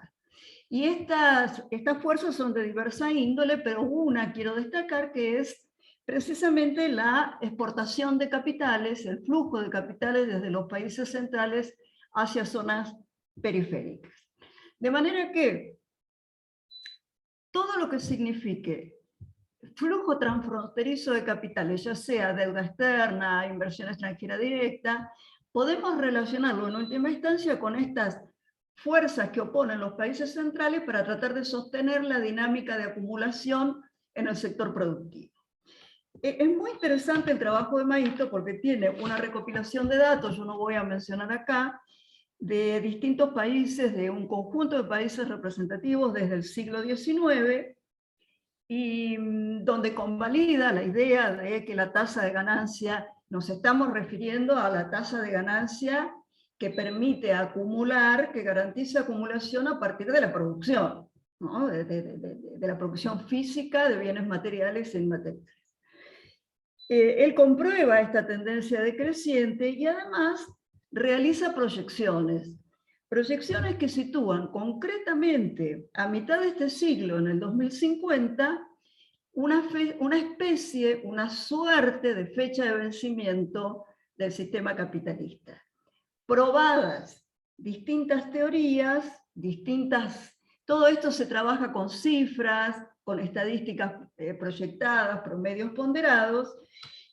Y estas fuerzas son de diversa índole, pero una quiero destacar que es precisamente la exportación de capitales, el flujo de capitales desde los países centrales hacia zonas periféricas. De manera que todo lo que signifique flujo transfronterizo de capitales, ya sea deuda externa, inversión extranjera directa, podemos relacionarlo en última instancia con estas fuerzas que oponen los países centrales para tratar de sostener la dinámica de acumulación en el sector productivo. Es muy interesante el trabajo de Maito porque tiene una recopilación de datos, yo no voy a mencionar acá, de distintos países, de un conjunto de países representativos desde el siglo XIX, y donde convalida la idea de que la tasa de ganancia, nos estamos refiriendo a la tasa de ganancia que permite acumular, que garantiza acumulación a partir de la producción, ¿no? de la producción física de bienes materiales e inmateriales. Él comprueba esta tendencia decreciente y además realiza proyecciones que sitúan concretamente a mitad de este siglo, en el 2050, una especie, una suerte de fecha de vencimiento del sistema capitalista. Probadas distintas teorías, todo esto se trabaja con cifras, con estadísticas proyectadas, promedios ponderados,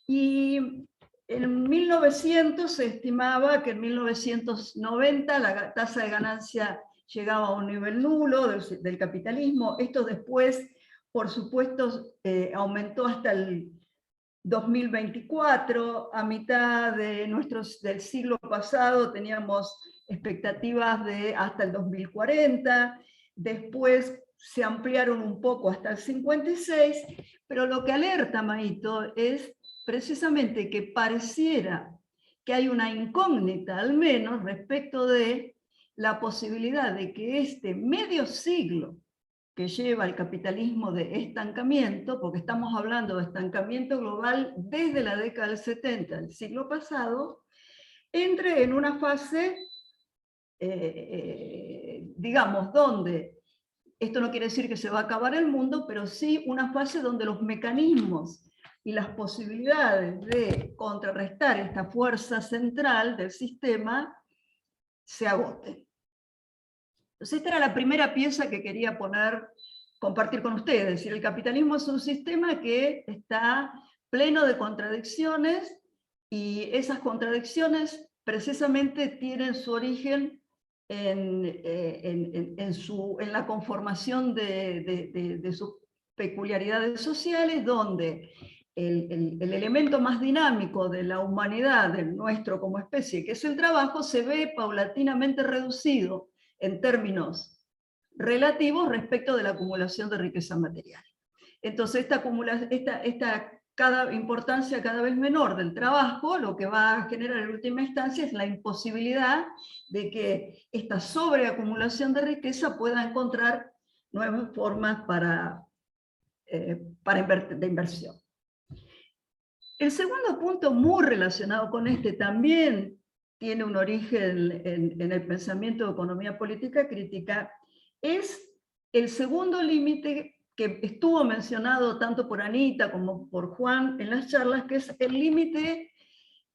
y en 1900 se estimaba que en 1990 la tasa de ganancia llegaba a un nivel nulo del capitalismo. Esto después, por supuesto, aumentó hasta el 2024. A mitad del siglo pasado teníamos expectativas de hasta el 2040. Después se ampliaron un poco hasta el 56, pero lo que alerta Maito es precisamente que pareciera que hay una incógnita, al menos, respecto de la posibilidad de que este medio siglo que lleva el capitalismo de estancamiento, porque estamos hablando de estancamiento global desde la década del 70 del siglo pasado, entre en una fase, digamos, donde, esto no quiere decir que se va a acabar el mundo, pero sí una fase donde los mecanismos y las posibilidades de contrarrestar esta fuerza central del sistema se agoten. Entonces esta era la primera pieza que quería compartir con ustedes. Es decir, el capitalismo es un sistema que está pleno de contradicciones, y esas contradicciones precisamente tienen su origen en la conformación de sus peculiaridades sociales, donde el elemento más dinámico de la humanidad, del nuestro como especie, que es el trabajo, se ve paulatinamente reducido en términos relativos respecto de la acumulación de riqueza material. Entonces, esta importancia cada vez menor del trabajo, lo que va a generar en última instancia es la imposibilidad de que esta sobreacumulación de riqueza pueda encontrar nuevas formas de inversión. El segundo punto, muy relacionado con este, también tiene un origen en el pensamiento de economía política crítica, es el segundo límite que estuvo mencionado tanto por Anita como por Juan en las charlas, que es el límite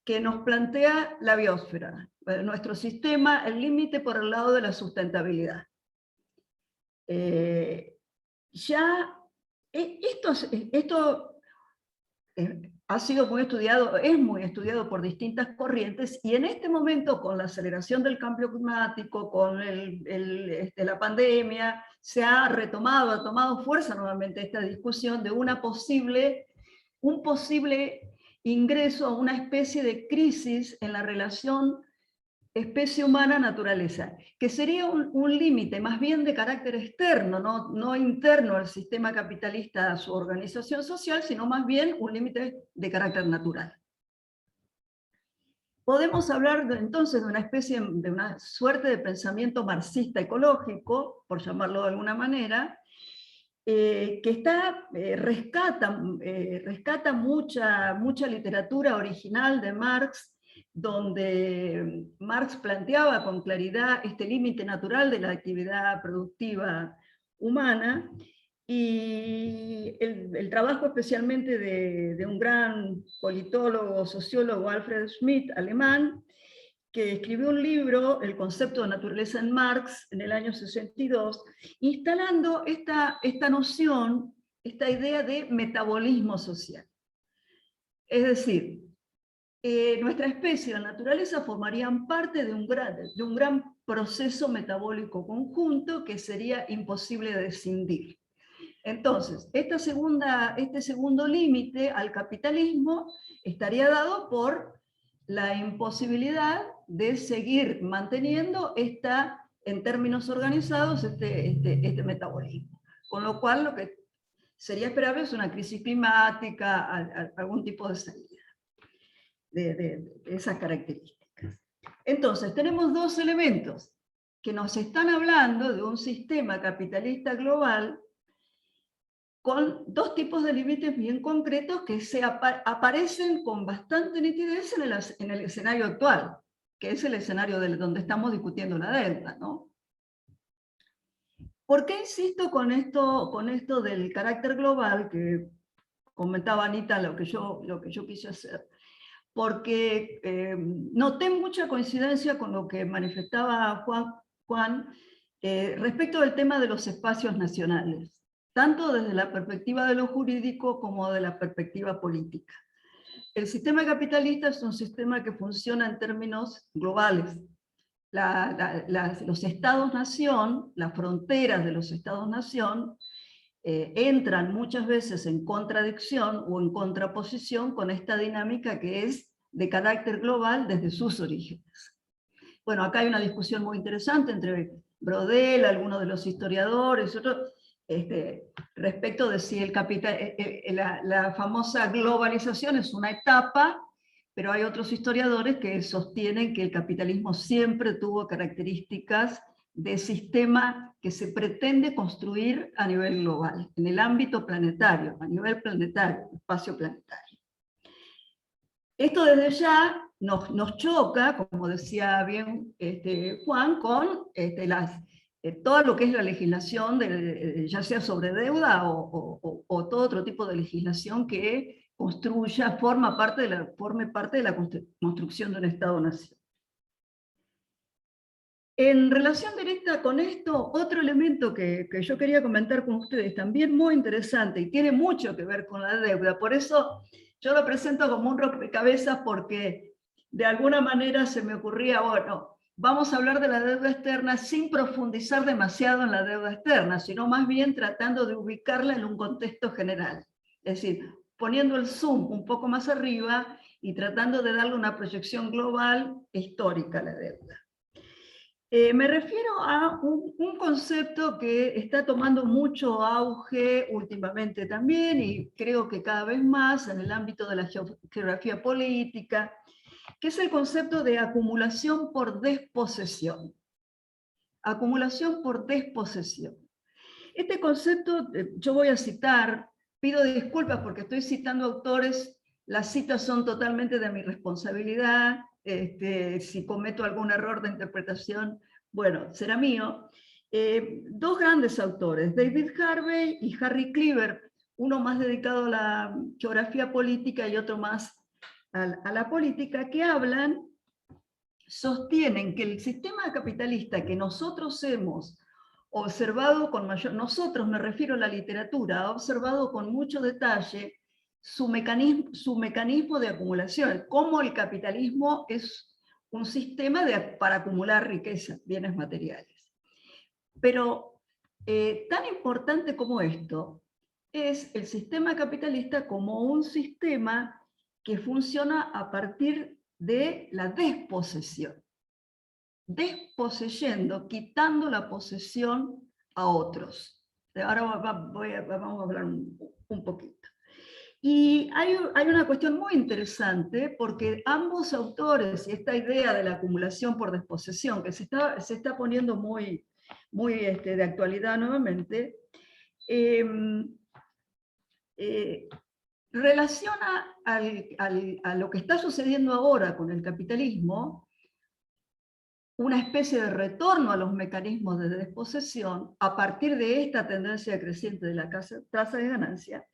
que nos plantea la biosfera, nuestro sistema, el límite por el lado de la sustentabilidad. Esto ha sido muy estudiado, es muy estudiado por distintas corrientes, y en este momento, con la aceleración del cambio climático, con la pandemia, ha tomado fuerza nuevamente esta discusión de un posible ingreso a una especie de crisis en la relación especie humana-naturaleza, que sería un límite más bien de carácter externo, no interno al sistema capitalista, a su organización social, sino más bien un límite de carácter natural. Podemos hablar entonces de una suerte de pensamiento marxista ecológico, por llamarlo de alguna manera, que rescata mucha literatura original de Marx, donde Marx planteaba con claridad este límite natural de la actividad productiva humana, y el trabajo especialmente de un gran politólogo, sociólogo, Alfred Schmidt, alemán, que escribió un libro, El concepto de naturaleza en Marx, en el año 62, instalando esta noción, esta idea de metabolismo social. Es decir, nuestra especie y la naturaleza formarían parte de un gran proceso metabólico conjunto que sería imposible de escindir. Entonces, este segundo límite al capitalismo estaría dado por la imposibilidad de seguir manteniendo en términos organizados este metabolismo. Con lo cual, lo que sería esperable es una crisis climática, algún tipo de salida de esas características. Entonces, tenemos dos elementos que nos están hablando de un sistema capitalista global con dos tipos de límites bien concretos que aparecen con bastante nitidez en el escenario actual, que es el escenario donde estamos discutiendo la deuda, ¿no? ¿Por qué insisto con esto del carácter global, que comentaba Anita lo que yo quise hacer? Porque noté mucha coincidencia con lo que manifestaba Juan respecto del tema de los espacios nacionales, tanto desde la perspectiva de lo jurídico como de la perspectiva política. El sistema capitalista es un sistema que funciona en términos globales. Los estados-nación, las fronteras de los estados-nación, entran muchas veces en contradicción o en contraposición con esta dinámica que es de carácter global desde sus orígenes. Bueno, acá hay una discusión muy interesante entre Brodel, algunos de los historiadores, otros, respecto de si la famosa globalización es una etapa, pero hay otros historiadores que sostienen que el capitalismo siempre tuvo características de sistema que se pretende construir a nivel global, en el ámbito planetario, a nivel planetario, espacio planetario. Esto desde ya nos choca, como decía bien Juan, con todo lo que es la legislación, ya sea sobre deuda o todo otro tipo de legislación que forme parte de la construcción de un Estado-nación. En relación directa con esto, otro elemento que yo quería comentar con ustedes, también muy interesante y tiene mucho que ver con la deuda, por eso yo lo presento como un rompecabezas, porque de alguna manera se me ocurría, bueno, vamos a hablar de la deuda externa sin profundizar demasiado en la deuda externa, sino más bien tratando de ubicarla en un contexto general. Es decir, poniendo el zoom un poco más arriba y tratando de darle una proyección global e histórica a la deuda. Me refiero a un concepto que está tomando mucho auge últimamente también, y creo que cada vez más en el ámbito de la geografía política, que es el concepto de acumulación por desposesión. Acumulación por desposesión. Este concepto, yo voy a citar, pido disculpas porque estoy citando autores, las citas son totalmente de mi responsabilidad, si cometo algún error de interpretación, bueno, será mío. Dos grandes autores, David Harvey y Harry Cleaver, uno más dedicado a la geografía política y otro más a la política, que sostienen que el sistema capitalista que nosotros hemos observado nosotros, me refiero a la literatura, ha observado con mucho detalle su mecanismo de acumulación, cómo el capitalismo es un sistema para acumular riqueza, bienes materiales. Pero tan importante como esto es el sistema capitalista como un sistema que funciona a partir de la desposesión. Desposeyendo, quitando la posesión a otros. Ahora vamos a hablar un poquito. Y hay una cuestión muy interesante, porque ambos autores, y esta idea de la acumulación por desposesión, que se está poniendo muy de actualidad nuevamente, relaciona a lo que está sucediendo ahora con el capitalismo una especie de retorno a los mecanismos de desposesión a partir de esta tendencia creciente de la tasa de ganancia,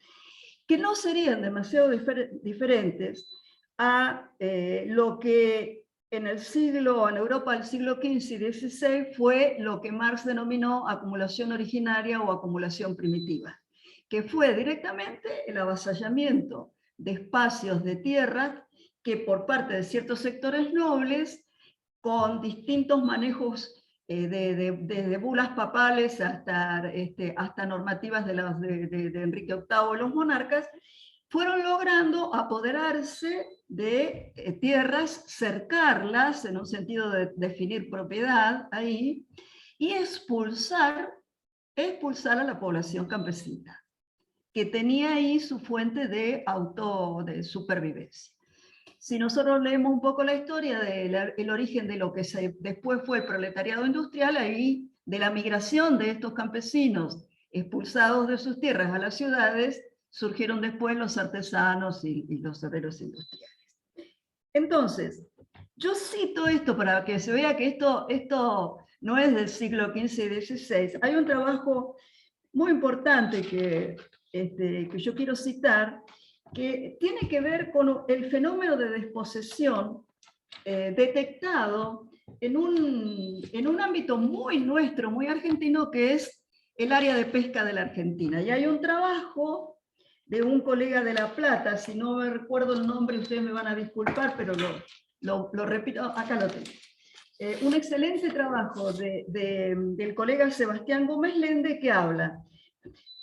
que no serían demasiado diferentes a lo que en Europa del siglo XV y XVI fue lo que Marx denominó acumulación originaria o acumulación primitiva, que fue directamente el avasallamiento de espacios de tierra que por parte de ciertos sectores nobles, con distintos manejos desde bulas papales hasta normativas de Enrique VIII, los monarcas, fueron logrando apoderarse de tierras, cercarlas, en un sentido de definir propiedad ahí, y expulsar a la población campesina, que tenía ahí su fuente de supervivencia. Si nosotros leemos un poco la historia del origen de lo que después fue el proletariado industrial, ahí de la migración de estos campesinos expulsados de sus tierras a las ciudades, surgieron después los artesanos y los obreros industriales. Entonces, yo cito esto para que se vea que esto no es del siglo XV y XVI. Hay un trabajo muy importante que yo quiero citar, que tiene que ver con el fenómeno de desposesión detectado en un ámbito muy nuestro, muy argentino, que es el área de pesca de la Argentina. Y hay un trabajo de un colega de La Plata, si no me recuerdo el nombre, ustedes me van a disculpar, pero lo repito, acá lo tengo. Un excelente trabajo del colega Sebastián Gómez Lende, que habla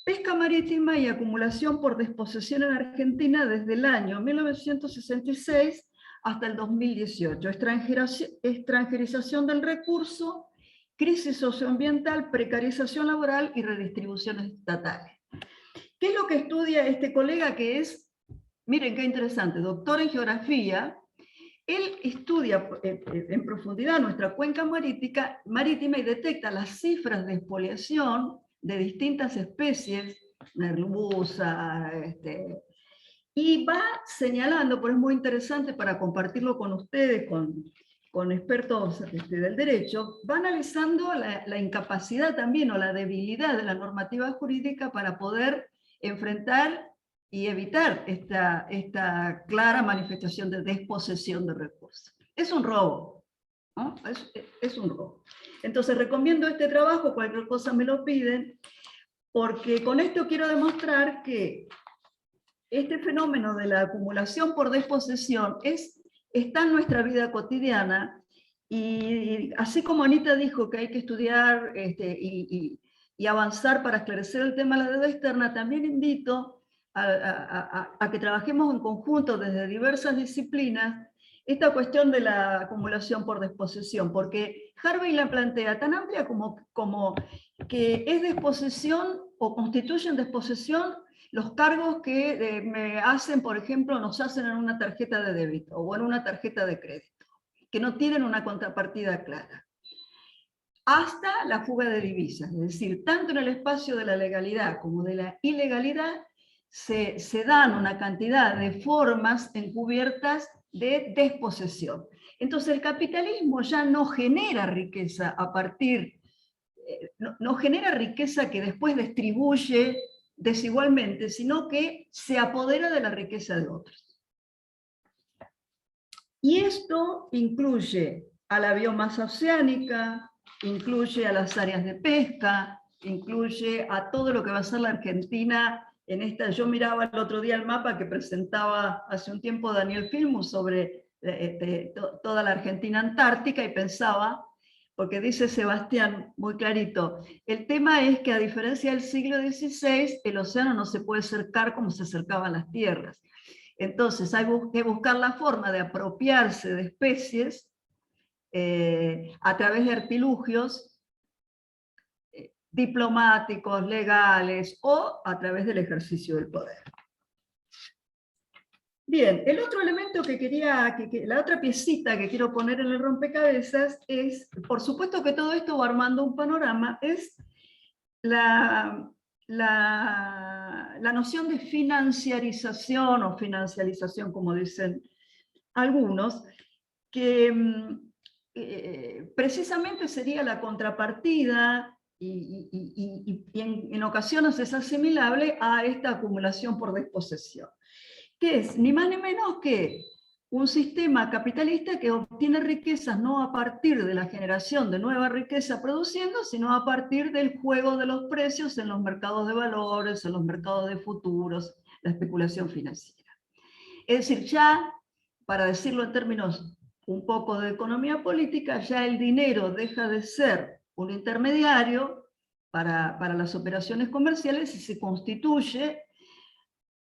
pesca marítima y acumulación por desposesión en Argentina desde el año 1966 hasta el 2018. Extranjerización del recurso, crisis socioambiental, precarización laboral y redistribuciones estatales. ¿Qué es lo que estudia este colega que es, miren qué interesante, doctor en geografía? Él estudia en profundidad nuestra cuenca marítima y detecta las cifras de expoliación de distintas especies, merluza, y va señalando, por eso es muy interesante para compartirlo con ustedes, con expertos del derecho, va analizando la incapacidad también o la debilidad de la normativa jurídica para poder enfrentar y evitar esta clara manifestación de desposesión de recursos. Es un robo, ¿no? Es un robo. Entonces recomiendo este trabajo, cualquier cosa me lo piden, porque con esto quiero demostrar que este fenómeno de la acumulación por desposesión está en nuestra vida cotidiana, y así como Anita dijo que hay que estudiar y avanzar para esclarecer el tema de la deuda externa, también invito a que trabajemos en conjunto desde diversas disciplinas esta cuestión de la acumulación por desposesión, porque Harvey la plantea tan amplia como que es desposesión o constituyen desposesión los cargos que me hacen, por ejemplo, nos hacen en una tarjeta de débito o en una tarjeta de crédito, que no tienen una contrapartida clara, hasta la fuga de divisas. Es decir, tanto en el espacio de la legalidad como de la ilegalidad se dan una cantidad de formas encubiertas de desposesión. Entonces el capitalismo ya no genera riqueza no genera riqueza que después distribuye desigualmente, sino que se apodera de la riqueza de otros. Y esto incluye a la biomasa oceánica, incluye a las áreas de pesca, incluye a todo lo que va a ser la Argentina. Yo miraba el otro día el mapa que presentaba hace un tiempo Daniel Filmus sobre toda la Argentina antártica, y pensaba, porque dice Sebastián muy clarito, el tema es que a diferencia del siglo XVI, el océano no se puede cercar como se cercaban las tierras. Entonces hay que buscar la forma de apropiarse de especies a través de artilugios diplomáticos, legales, o a través del ejercicio del poder. Bien, el otro elemento la otra piecita que quiero poner en el rompecabezas es, por supuesto que todo esto va armando un panorama, es la la noción de financiarización o financialización, como dicen algunos, que precisamente sería la contrapartida y en ocasiones es asimilable a esta acumulación por desposesión, que es ni más ni menos que un sistema capitalista que obtiene riquezas no a partir de la generación de nueva riqueza produciendo, sino a partir del juego de los precios en los mercados de valores, en los mercados de futuros, la especulación financiera. Es decir, ya, para decirlo en términos un poco de economía política, ya el dinero deja de ser un intermediario para las operaciones comerciales y se constituye,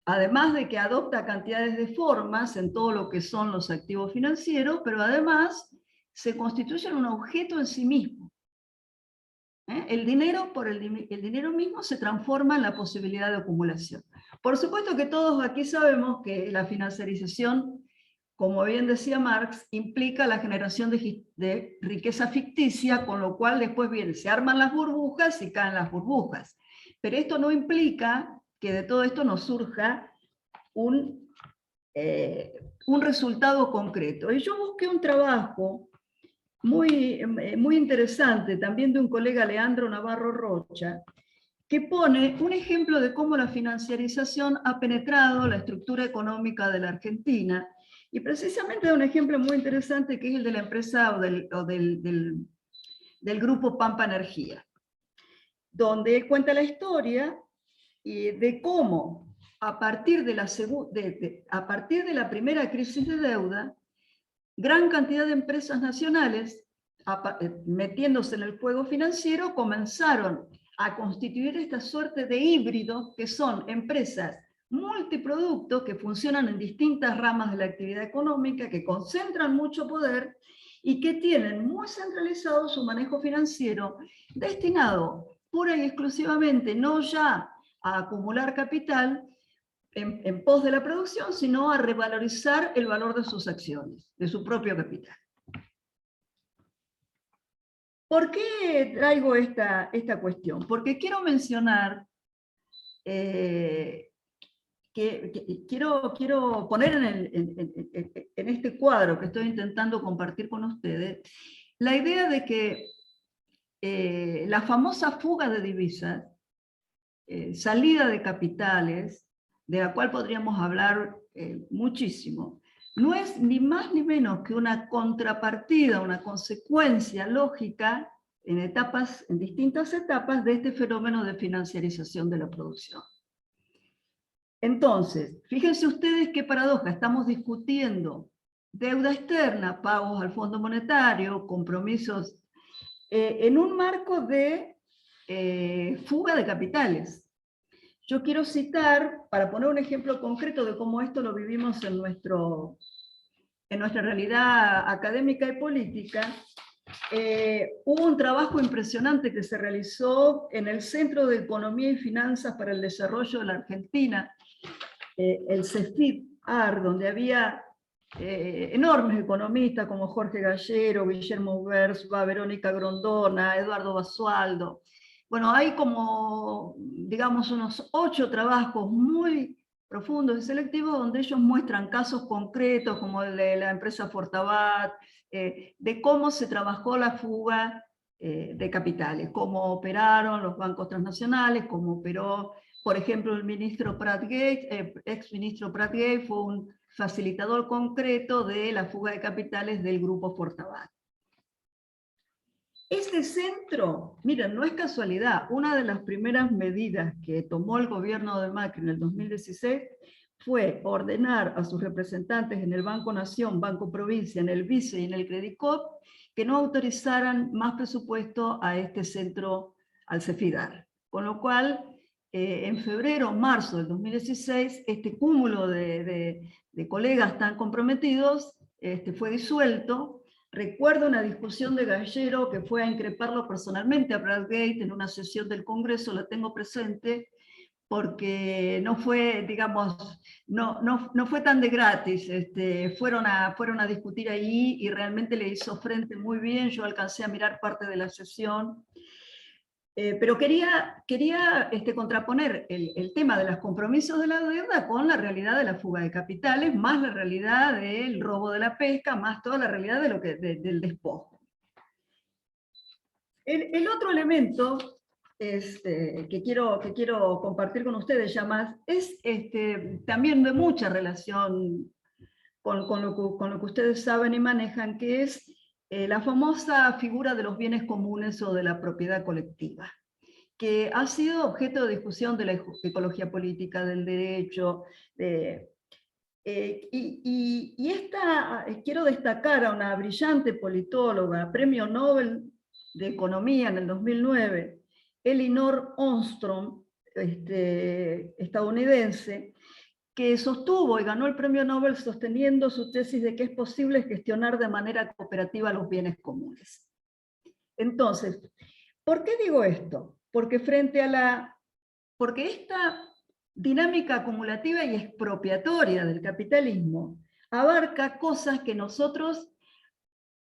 además de que adopta cantidades de formas en todo lo que son los activos financieros, pero además se constituye en un objeto en sí mismo. El dinero, el dinero mismo se transforma en la posibilidad de acumulación. Por supuesto que todos aquí sabemos que la financiarización, como bien decía Marx, implica la generación de riqueza ficticia, con lo cual después se arman las burbujas y caen las burbujas. Pero esto no implica que de todo esto nos surja un resultado concreto. Y yo busqué un trabajo muy interesante, también de un colega, Leandro Navarro Rocha, que pone un ejemplo de cómo la financiarización ha penetrado la estructura económica de la Argentina, y precisamente da un ejemplo muy interesante que es el de la empresa o del grupo Pampa Energía, donde cuenta la historia de cómo a partir de la primera crisis de deuda, gran cantidad de empresas nacionales, metiéndose en el juego financiero, comenzaron a constituir esta suerte de híbridos que son empresas multiproductos que funcionan en distintas ramas de la actividad económica, que concentran mucho poder y que tienen muy centralizado su manejo financiero, destinado pura y exclusivamente no ya a acumular capital en pos de la producción, sino a revalorizar el valor de sus acciones, de su propio capital. ¿Por qué traigo esta cuestión? Porque quiero mencionar, quiero poner en este cuadro que estoy intentando compartir con ustedes, la idea de que la famosa fuga de divisas, salida de capitales, de la cual podríamos hablar muchísimo, no es ni más ni menos que una contrapartida, una consecuencia lógica en distintas etapas de este fenómeno de financiarización de la producción. Entonces, fíjense ustedes qué paradoja, estamos discutiendo deuda externa, pagos al Fondo Monetario, compromisos, en un marco de fuga de capitales. Yo quiero citar, para poner un ejemplo concreto de cómo esto lo vivimos en nuestra realidad académica y política, hubo un trabajo impresionante que se realizó en el Centro de Economía y Finanzas para el Desarrollo de la Argentina, el CEFIT-AR, donde había enormes economistas como Jorge Gallero, Guillermo Bersba, Verónica Grondona, Eduardo Basualdo. Bueno, hay como, digamos, unos 8 trabajos muy profundos y selectivos donde ellos muestran casos concretos como el de la empresa Fortabat, de cómo se trabajó la fuga de capitales, cómo operaron los bancos transnacionales, cómo operó, por ejemplo, el ministro Prat Gates, ex ministro Prat Gates fue un facilitador concreto de la fuga de capitales del grupo Fortabat. Este centro, miren, no es casualidad, una de las primeras medidas que tomó el gobierno de Macri en el 2016 fue ordenar a sus representantes en el Banco Nación, Banco Provincia, en el Vice y en el Credicop, que no autorizaran más presupuesto a este centro, al CEFIDAR. Con lo cual, en febrero, marzo del 2016, este cúmulo de colegas tan comprometidos fue disuelto. Recuerdo una discusión de Gallero que fue a increparlo personalmente a Brad Gates en una sesión del Congreso, la tengo presente, porque no fue, digamos, no fue tan de gratis, fueron a discutir ahí y realmente le hizo frente muy bien, yo alcancé a mirar parte de la sesión. Pero quería contraponer el tema de los compromisos de la deuda con la realidad de la fuga de capitales, más la realidad del robo de la pesca, más toda la realidad del despojo. El otro elemento que quiero compartir con ustedes ya más es también de mucha relación con lo que ustedes saben y manejan, que es la famosa figura de los bienes comunes o de la propiedad colectiva, que ha sido objeto de discusión de la ecología política, del derecho, quiero destacar a una brillante politóloga, premio Nobel de Economía en el 2009, Elinor Ostrom, estadounidense, que sostuvo y ganó el premio Nobel sosteniendo su tesis de que es posible gestionar de manera cooperativa los bienes comunes. Entonces, ¿por qué digo esto? Porque esta dinámica acumulativa y expropiatoria del capitalismo abarca cosas que nosotros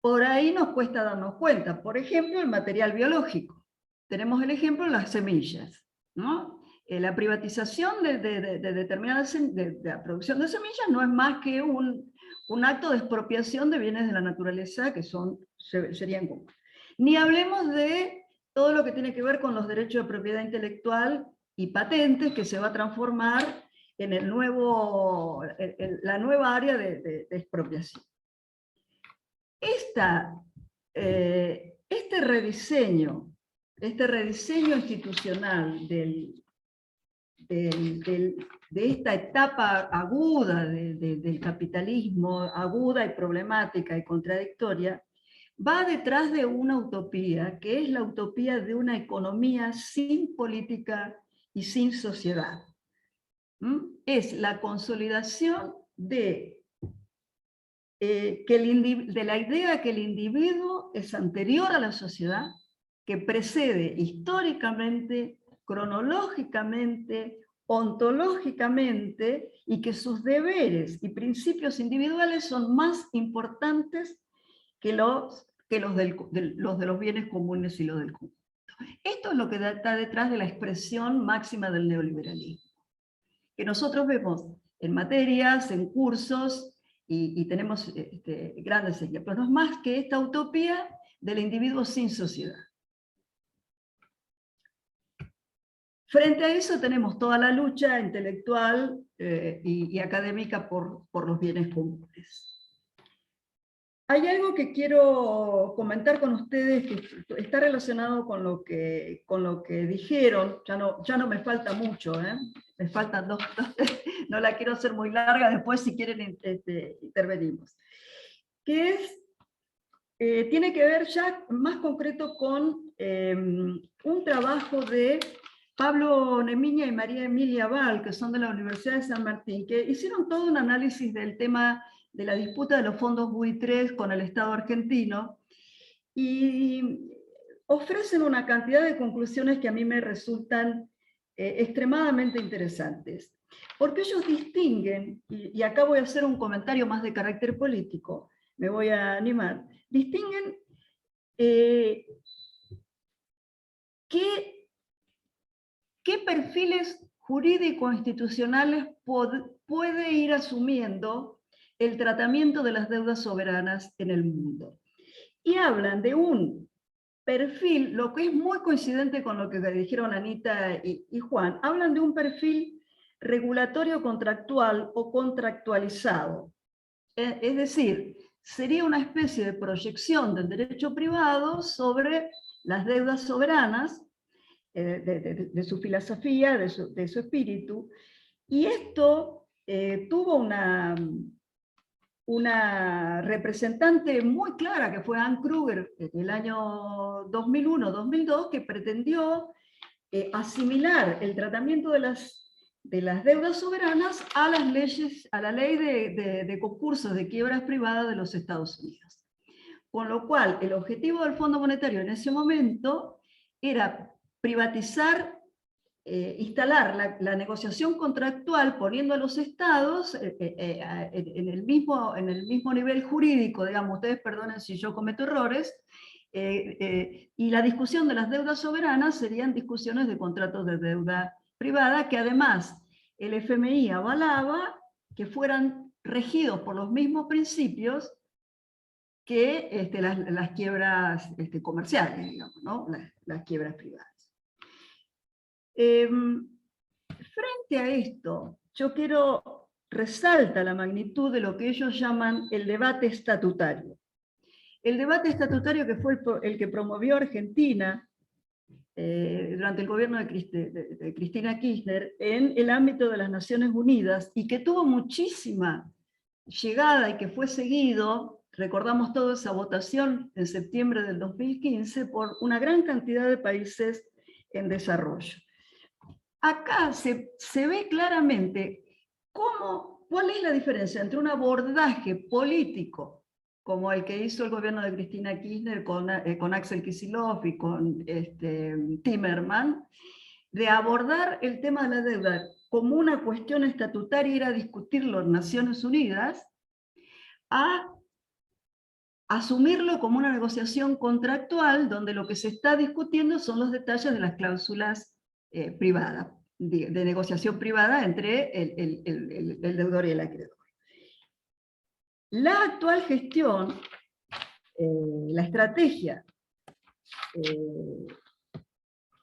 por ahí nos cuesta darnos cuenta. Por ejemplo, el material biológico. Tenemos el ejemplo de las semillas, ¿no? La privatización de determinadas de la producción de semillas no es más que un acto de expropiación de bienes de la naturaleza que serían comunes. Ni hablemos de todo lo que tiene que ver con los derechos de propiedad intelectual y patentes, que se va a transformar en la nueva área de expropiación. Este rediseño institucional de esta etapa aguda del capitalismo, aguda y problemática y contradictoria, va detrás de una utopía, que es la utopía de una economía sin política y sin sociedad. Es la consolidación de la idea que el individuo es anterior a la sociedad, que precede históricamente, cronológicamente, ontológicamente, y que sus deberes y principios individuales son más importantes que los de los bienes comunes y los del conjunto. Esto es lo que está detrás de la expresión máxima del neoliberalismo, que nosotros vemos en materias, en cursos, y tenemos grandes ejemplos. No es más que esta utopía del individuo sin sociedad. Frente a eso tenemos toda la lucha intelectual y académica por los bienes comunes. Hay algo que quiero comentar con ustedes que está relacionado con lo que dijeron. Ya no me falta mucho, me faltan dos, no la quiero hacer muy larga, después si quieren intervenimos. Que tiene que ver ya más concreto con un trabajo de Pablo Nemiña y María Emilia Val, que son de la Universidad de San Martín, que hicieron todo un análisis del tema de la disputa de los fondos buitres con el Estado argentino, y ofrecen una cantidad de conclusiones que a mí me resultan extremadamente interesantes, porque ellos distinguen, y acá voy a hacer un comentario más de carácter político, me voy a animar, distinguen qué perfiles jurídico-institucionales puede ir asumiendo el tratamiento de las deudas soberanas en el mundo. Y hablan de un perfil, lo que es muy coincidente con lo que dijeron Anita y Juan, hablan de un perfil regulatorio contractual o contractualizado. Es decir, sería una especie de proyección del derecho privado sobre las deudas soberanas, de su filosofía, de su espíritu, y esto tuvo una representante muy clara, que fue Anne Kruger, en el año 2001-2002, que pretendió asimilar el tratamiento de las deudas soberanas a las leyes, a la ley de concursos de quiebras privadas de los Estados Unidos. Con lo cual, el objetivo del Fondo Monetario en ese momento era privatizar, instalar la negociación contractual, poniendo a los estados en el mismo nivel jurídico, digamos, ustedes perdonen si yo cometo errores, Y la discusión de las deudas soberanas serían discusiones de contratos de deuda privada, que además el FMI avalaba que fueran regidos por los mismos principios que las quiebras comerciales, digamos, ¿no? Las quiebras privadas. Frente a esto, yo resalta la magnitud de lo que ellos llaman el debate estatutario. El debate estatutario que fue el que promovió Argentina durante el gobierno de Cristina Kirchner en el ámbito de las Naciones Unidas, y que tuvo muchísima llegada y que fue seguido, recordamos toda esa votación en septiembre del 2015, por una gran cantidad de países en desarrollo. Acá se ve claramente cuál es la diferencia entre un abordaje político como el que hizo el gobierno de Cristina Kirchner con Axel Kicillof y con Timerman, de abordar el tema de la deuda como una cuestión estatutaria, ir a discutirlo en Naciones Unidas, a asumirlo como una negociación contractual donde lo que se está discutiendo son los detalles de las cláusulas privadas, de negociación privada entre el deudor y el acreedor. La actual gestión, la estrategia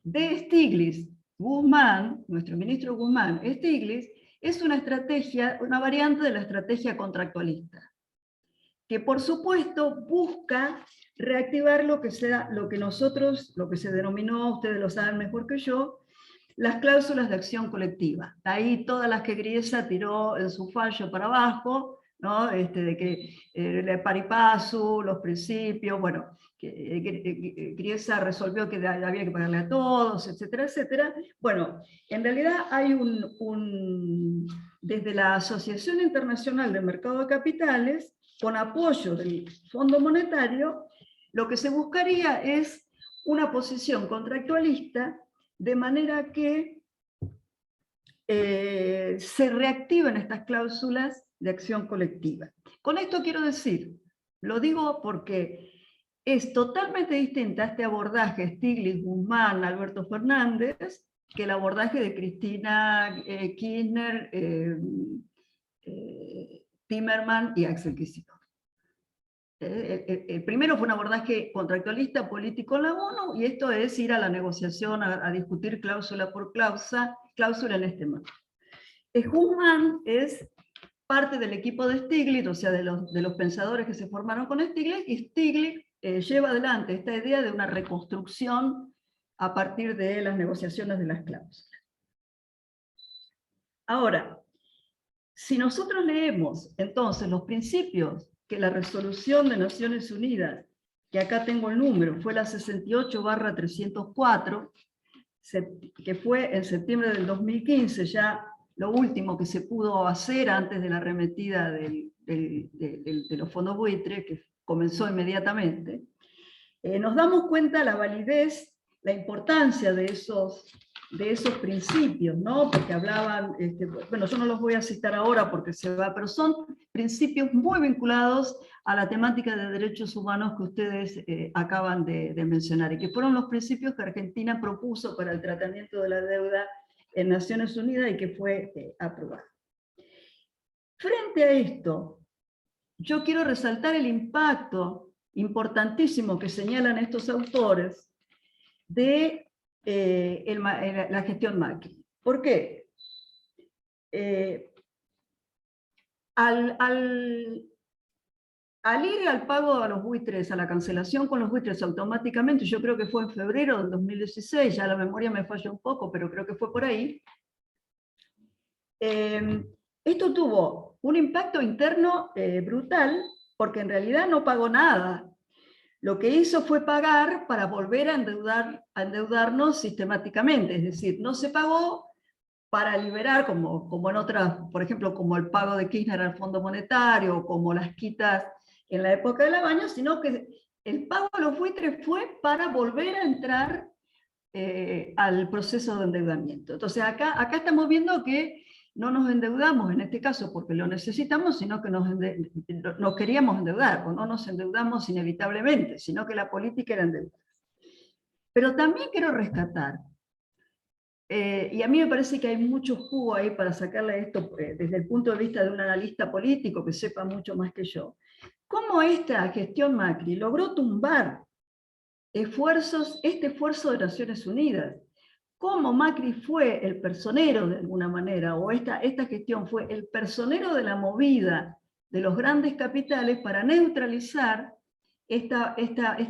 de Stiglitz, Guzmán, nuestro ministro Guzmán, Stiglitz, es una estrategia, una variante de la estrategia contractualista, que por supuesto busca reactivar lo que se denominó, ustedes lo saben mejor que yo, las cláusulas de acción colectiva. Ahí todas las que Griesa tiró en su fallo para abajo, ¿no? De que el pari passu, los principios, bueno, que Griesa resolvió que había que pagarle a todos, etcétera, etcétera. Bueno, en realidad hay desde la Asociación Internacional del Mercado de Capitales, con apoyo del Fondo Monetario, lo que se buscaría es una posición contractualista, de manera que se reactiven estas cláusulas de acción colectiva. Con esto quiero decir, lo digo porque es totalmente distinta este abordaje Stiglitz, Guzmán, Alberto Fernández, que el abordaje de Cristina Kirchner, Timerman y Axel Kicillof. El primero fue un abordaje contractualista político en la ONU, y esto es ir a la negociación, a discutir cláusula por cláusula en este marco. Guzmán es parte del equipo de Stiglitz, o sea, de los pensadores que se formaron con Stiglitz, y Stiglitz lleva adelante esta idea de una reconstrucción a partir de las negociaciones de las cláusulas. Ahora, si nosotros leemos entonces los principios que la resolución de Naciones Unidas, que acá tengo el número, fue la 68/304, que fue en septiembre del 2015, ya lo último que se pudo hacer antes de la arremetida de los fondos buitre, que comenzó inmediatamente, nos damos cuenta la validez, la importancia de esos principios, ¿no? Porque hablaban, bueno, yo no los voy a citar ahora porque se va, pero son principios muy vinculados a la temática de derechos humanos que ustedes acaban de mencionar, y que fueron los principios que Argentina propuso para el tratamiento de la deuda en Naciones Unidas y que fue aprobado. Frente a esto, yo quiero resaltar el impacto importantísimo que señalan estos autores de la gestión Macri. ¿Por qué? Al ir al pago a los buitres, a la cancelación con los buitres automáticamente, yo creo que fue en febrero del 2016, ya la memoria me falla un poco, pero creo que fue por ahí, esto tuvo un impacto interno brutal, porque en realidad no pagó nada. Lo que hizo fue pagar para volver a endeudarnos sistemáticamente, es decir, no se pagó para liberar, como en otras, por ejemplo, como el pago de Kirchner al Fondo Monetario, como las quitas en la época de Labaña, sino que el pago a los buitres fue para volver a entrar al proceso de endeudamiento. Entonces acá estamos viendo que no nos endeudamos en este caso porque lo necesitamos, sino que nos queríamos endeudar, o no nos endeudamos inevitablemente, sino que la política era endeudar. Pero también quiero rescatar, y a mí me parece que hay mucho jugo ahí para sacarle esto desde el punto de vista de un analista político que sepa mucho más que yo, cómo esta gestión Macri logró tumbar este esfuerzo de Naciones Unidas, cómo Macri fue el personero de alguna manera, o esta gestión fue el personero de la movida de los grandes capitales para neutralizar esta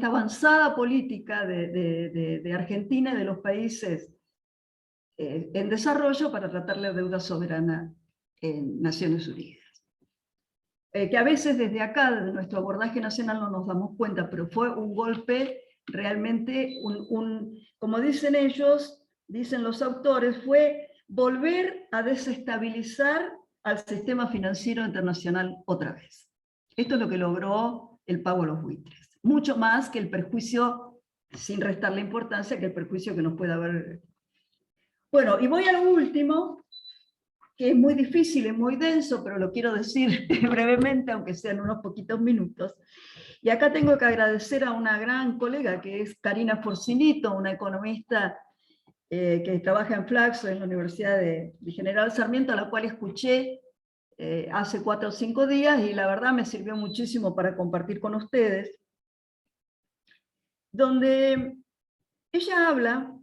avanzada política de Argentina y de los países en desarrollo para tratar la deuda soberana en Naciones Unidas. Que a veces desde acá, desde nuestro abordaje nacional, no nos damos cuenta, pero fue un golpe realmente, como dicen ellos, dicen los autores, fue volver a desestabilizar al sistema financiero internacional otra vez. Esto es lo que logró el pago a los buitres. Mucho más que el perjuicio, sin restarle importancia, que el perjuicio que nos puede haber. Bueno, y voy a lo último, que es muy difícil, es muy denso, pero lo quiero decir brevemente, aunque sean unos poquitos minutos. Y acá tengo que agradecer a una gran colega, que es Karina Forcinito, una economista que trabaja en Flaxo, en la Universidad de General Sarmiento, a la cual escuché hace 4 o 5 días, y la verdad me sirvió muchísimo para compartir con ustedes, donde ella habla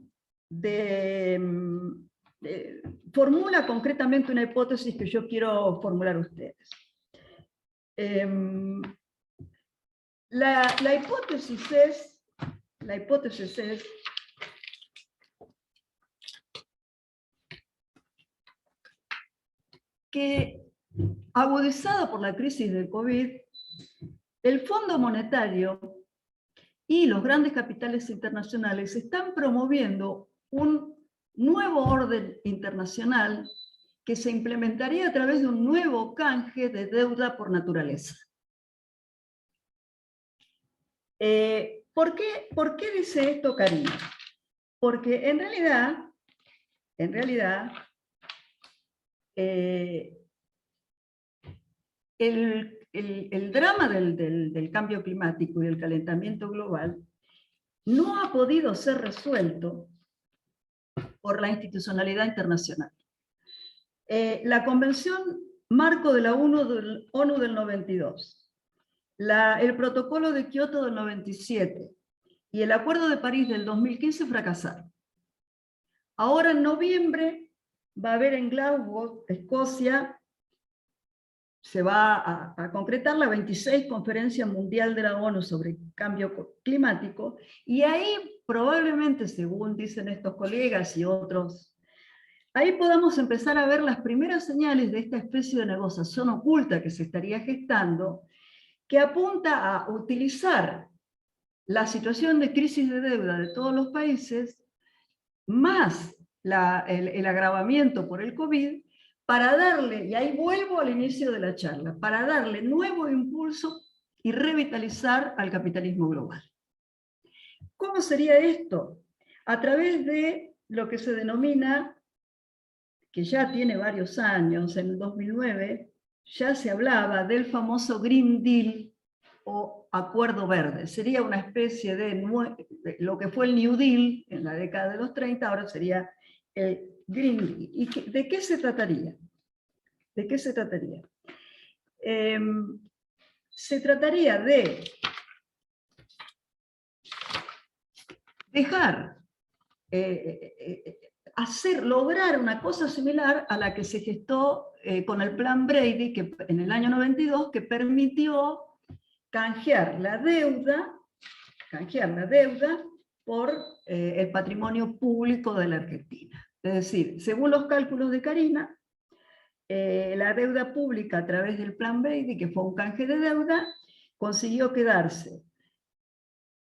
formula concretamente una hipótesis que yo quiero formular a ustedes. La hipótesis es que, agudizada por la crisis del COVID, el Fondo Monetario y los grandes capitales internacionales están promoviendo un nuevo orden internacional que se implementaría a través de un nuevo canje de deuda por naturaleza. ¿Por qué dice esto Karina? Porque en realidad, el drama del cambio climático y del calentamiento global no ha podido ser resuelto por la institucionalidad internacional. La Convención Marco de la ONU del 92, el Protocolo de Kioto del 97 y el Acuerdo de París del 2015 fracasaron. Ahora en noviembre va a haber en Glasgow, Escocia, se va a concretar la 26 Conferencia Mundial de la ONU sobre Cambio Climático, y ahí probablemente, según dicen estos colegas y otros, ahí podamos empezar a ver las primeras señales de esta especie de negociación oculta que se estaría gestando, que apunta a utilizar la situación de crisis de deuda de todos los países, más el agravamiento por el COVID, para darle, y ahí vuelvo al inicio de la charla, para darle nuevo impulso y revitalizar al capitalismo global. ¿Cómo sería esto? A través de lo que se denomina, que ya tiene varios años, en el 2009, ya se hablaba del famoso Green Deal o Acuerdo Verde. Sería una especie de lo que fue el New Deal en la década de los 30, ahora sería el Green Deal. ¿Y de qué se trataría? ¿De qué se trataría? Se trataría de dejar, lograr una cosa similar a la que se gestó con el Plan Brady, que en el año 92, que permitió canjear la deuda por el patrimonio público de la Argentina. Es decir, según los cálculos de Karina, la deuda pública a través del Plan Brady, que fue un canje de deuda, consiguió quedarse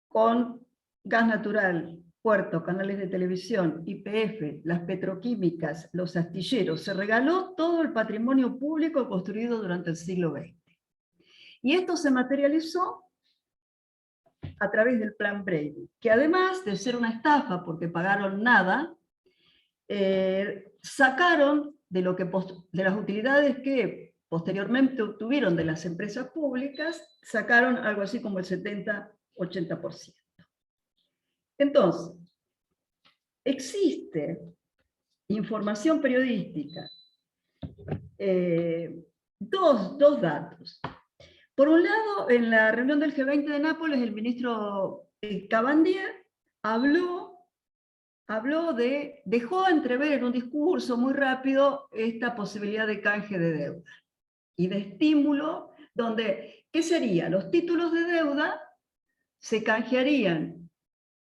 con gas natural, puertos, canales de televisión, YPF, las petroquímicas, los astilleros. Se regaló todo el patrimonio público construido durante el siglo XX. Y esto se materializó a través del Plan Brady, que además de ser una estafa porque pagaron nada, sacaron de las utilidades que posteriormente obtuvieron de las empresas públicas, sacaron algo así como el 70-80%. Entonces, existe información periodística, dos datos. Por un lado, en la reunión del G20 de Nápoles, el ministro Cabandier dejó entrever en un discurso muy rápido esta posibilidad de canje de deuda y de estímulo, donde, ¿qué sería? Los títulos de deuda se canjearían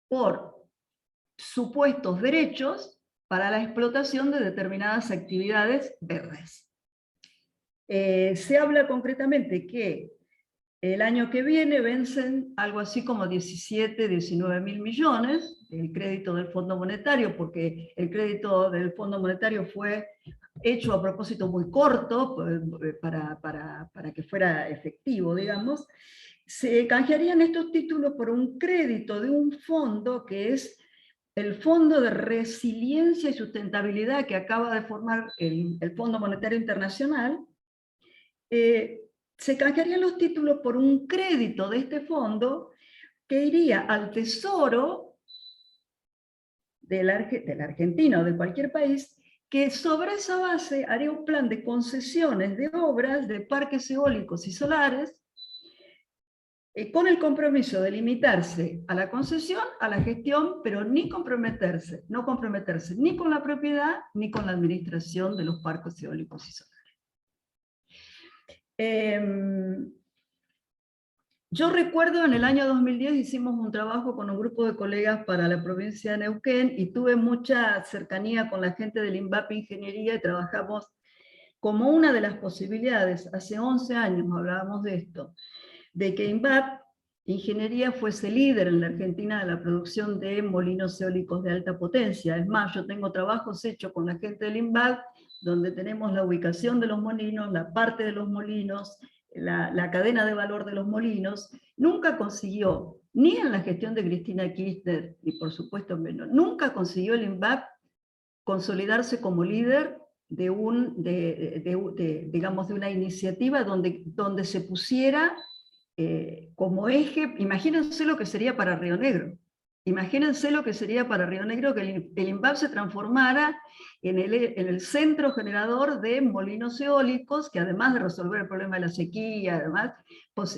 por supuestos derechos para la explotación de determinadas actividades verdes. Se habla concretamente que el año que viene vencen algo así como 19 mil millones el crédito del Fondo Monetario, porque el crédito del Fondo Monetario fue hecho a propósito muy corto para que fuera efectivo, digamos. Se canjearían estos títulos por un crédito de un fondo que es el Fondo de Resiliencia y Sustentabilidad que acaba de formar el Fondo Monetario Internacional. Se canjearían los títulos por un crédito de este fondo que iría al Tesoro de la Argentina o de cualquier país, que sobre esa base haría un plan de concesiones de obras de parques eólicos y solares, con el compromiso de limitarse a la concesión, a la gestión, pero no comprometerse ni con la propiedad ni con la administración de los parques eólicos y solares. Yo recuerdo en el año 2010 hicimos un trabajo con un grupo de colegas para la provincia de Neuquén y tuve mucha cercanía con la gente del INVAP Ingeniería y trabajamos como una de las posibilidades, hace 11 años hablábamos de esto, de que INVAP Ingeniería fuese líder en la Argentina de la producción de molinos eólicos de alta potencia. Es más, yo tengo trabajos hechos con la gente del INVAP, donde tenemos la ubicación de los molinos, la parte de los molinos, la cadena de valor de los molinos. Nunca consiguió, ni en la gestión de Cristina Kirchner, ni por supuesto menos, nunca consiguió el INVAP consolidarse como líder de una iniciativa donde se pusiera como eje. Imagínense lo que sería para Río Negro. Imagínense lo que sería para Río Negro que el INVAP se transformara en el centro generador de molinos eólicos, que además de resolver el problema de la sequía, además,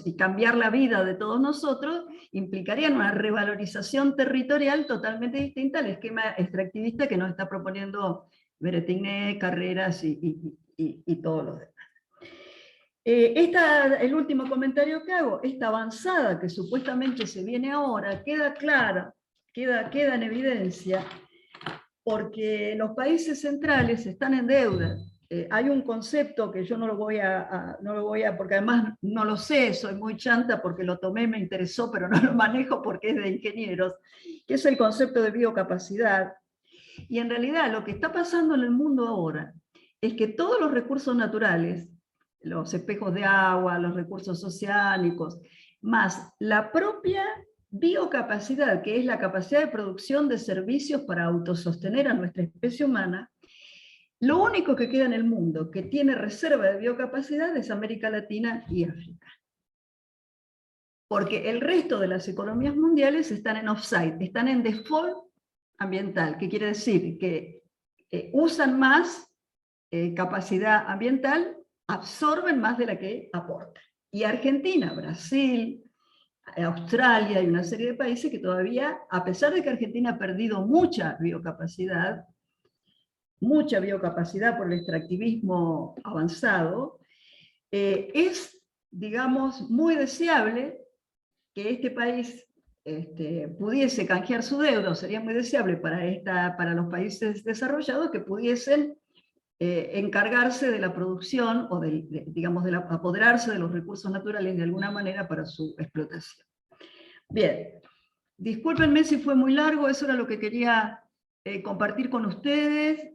y cambiar la vida de todos nosotros, implicarían una revalorización territorial totalmente distinta al esquema extractivista que nos está proponiendo Beretigné, Carreras y todos los demás. El último comentario que hago, esta avanzada que supuestamente se viene ahora, queda clara, queda en evidencia, porque los países centrales están en deuda. Hay un concepto que yo no lo voy a, porque además no lo sé, soy muy chanta porque lo tomé, me interesó, pero no lo manejo porque es de ingenieros, que es el concepto de biocapacidad. Y en realidad lo que está pasando en el mundo ahora es que todos los recursos naturales, los espejos de agua, los recursos oceánicos, más la propia biocapacidad, que es la capacidad de producción de servicios para autosostener a nuestra especie humana, lo único que queda en el mundo que tiene reserva de biocapacidad es América Latina y África. Porque el resto de las economías mundiales están en offside, están en default ambiental, que quiere decir que usan más capacidad ambiental, absorben más de la que aportan. Y Argentina, Brasil, Australia y una serie de países que todavía, a pesar de que Argentina ha perdido mucha biocapacidad por el extractivismo avanzado, es, digamos, muy deseable que este país pudiese canjear su deuda, o sería muy deseable para los países desarrollados que pudiesen encargarse de la producción o apoderarse de los recursos naturales de alguna manera para su explotación. Bien, discúlpenme si fue muy largo, eso era lo que quería compartir con ustedes.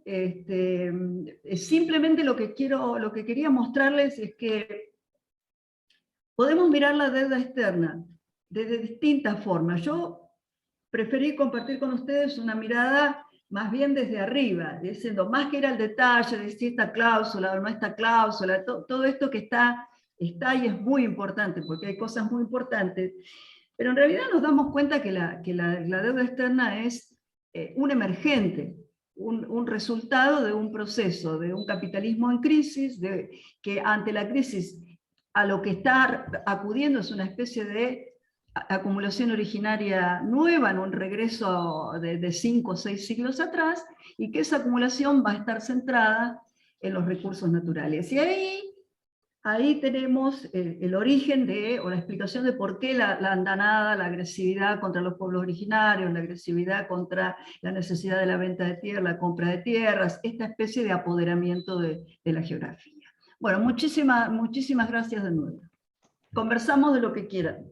Simplemente lo que quería mostrarles es que podemos mirar la deuda externa de distintas formas. Yo preferí compartir con ustedes una mirada más bien desde arriba, diciendo, más que ir al detalle de si esta cláusula o no esta cláusula, todo esto que está y es muy importante, porque hay cosas muy importantes, pero en realidad nos damos cuenta que la deuda externa es un emergente, un resultado de un proceso, de un capitalismo en crisis, que ante la crisis a lo que está acudiendo es una especie de acumulación originaria nueva, en un regreso de 5 o 6 siglos atrás, y que esa acumulación va a estar centrada en los recursos naturales. Y ahí tenemos el origen o la explicación de por qué la andanada, la agresividad contra los pueblos originarios, la agresividad contra la necesidad de la venta de tierra, la compra de tierras, esta especie de apoderamiento de la geografía. Bueno, muchísimas gracias de nuevo. Conversamos de lo que quieran.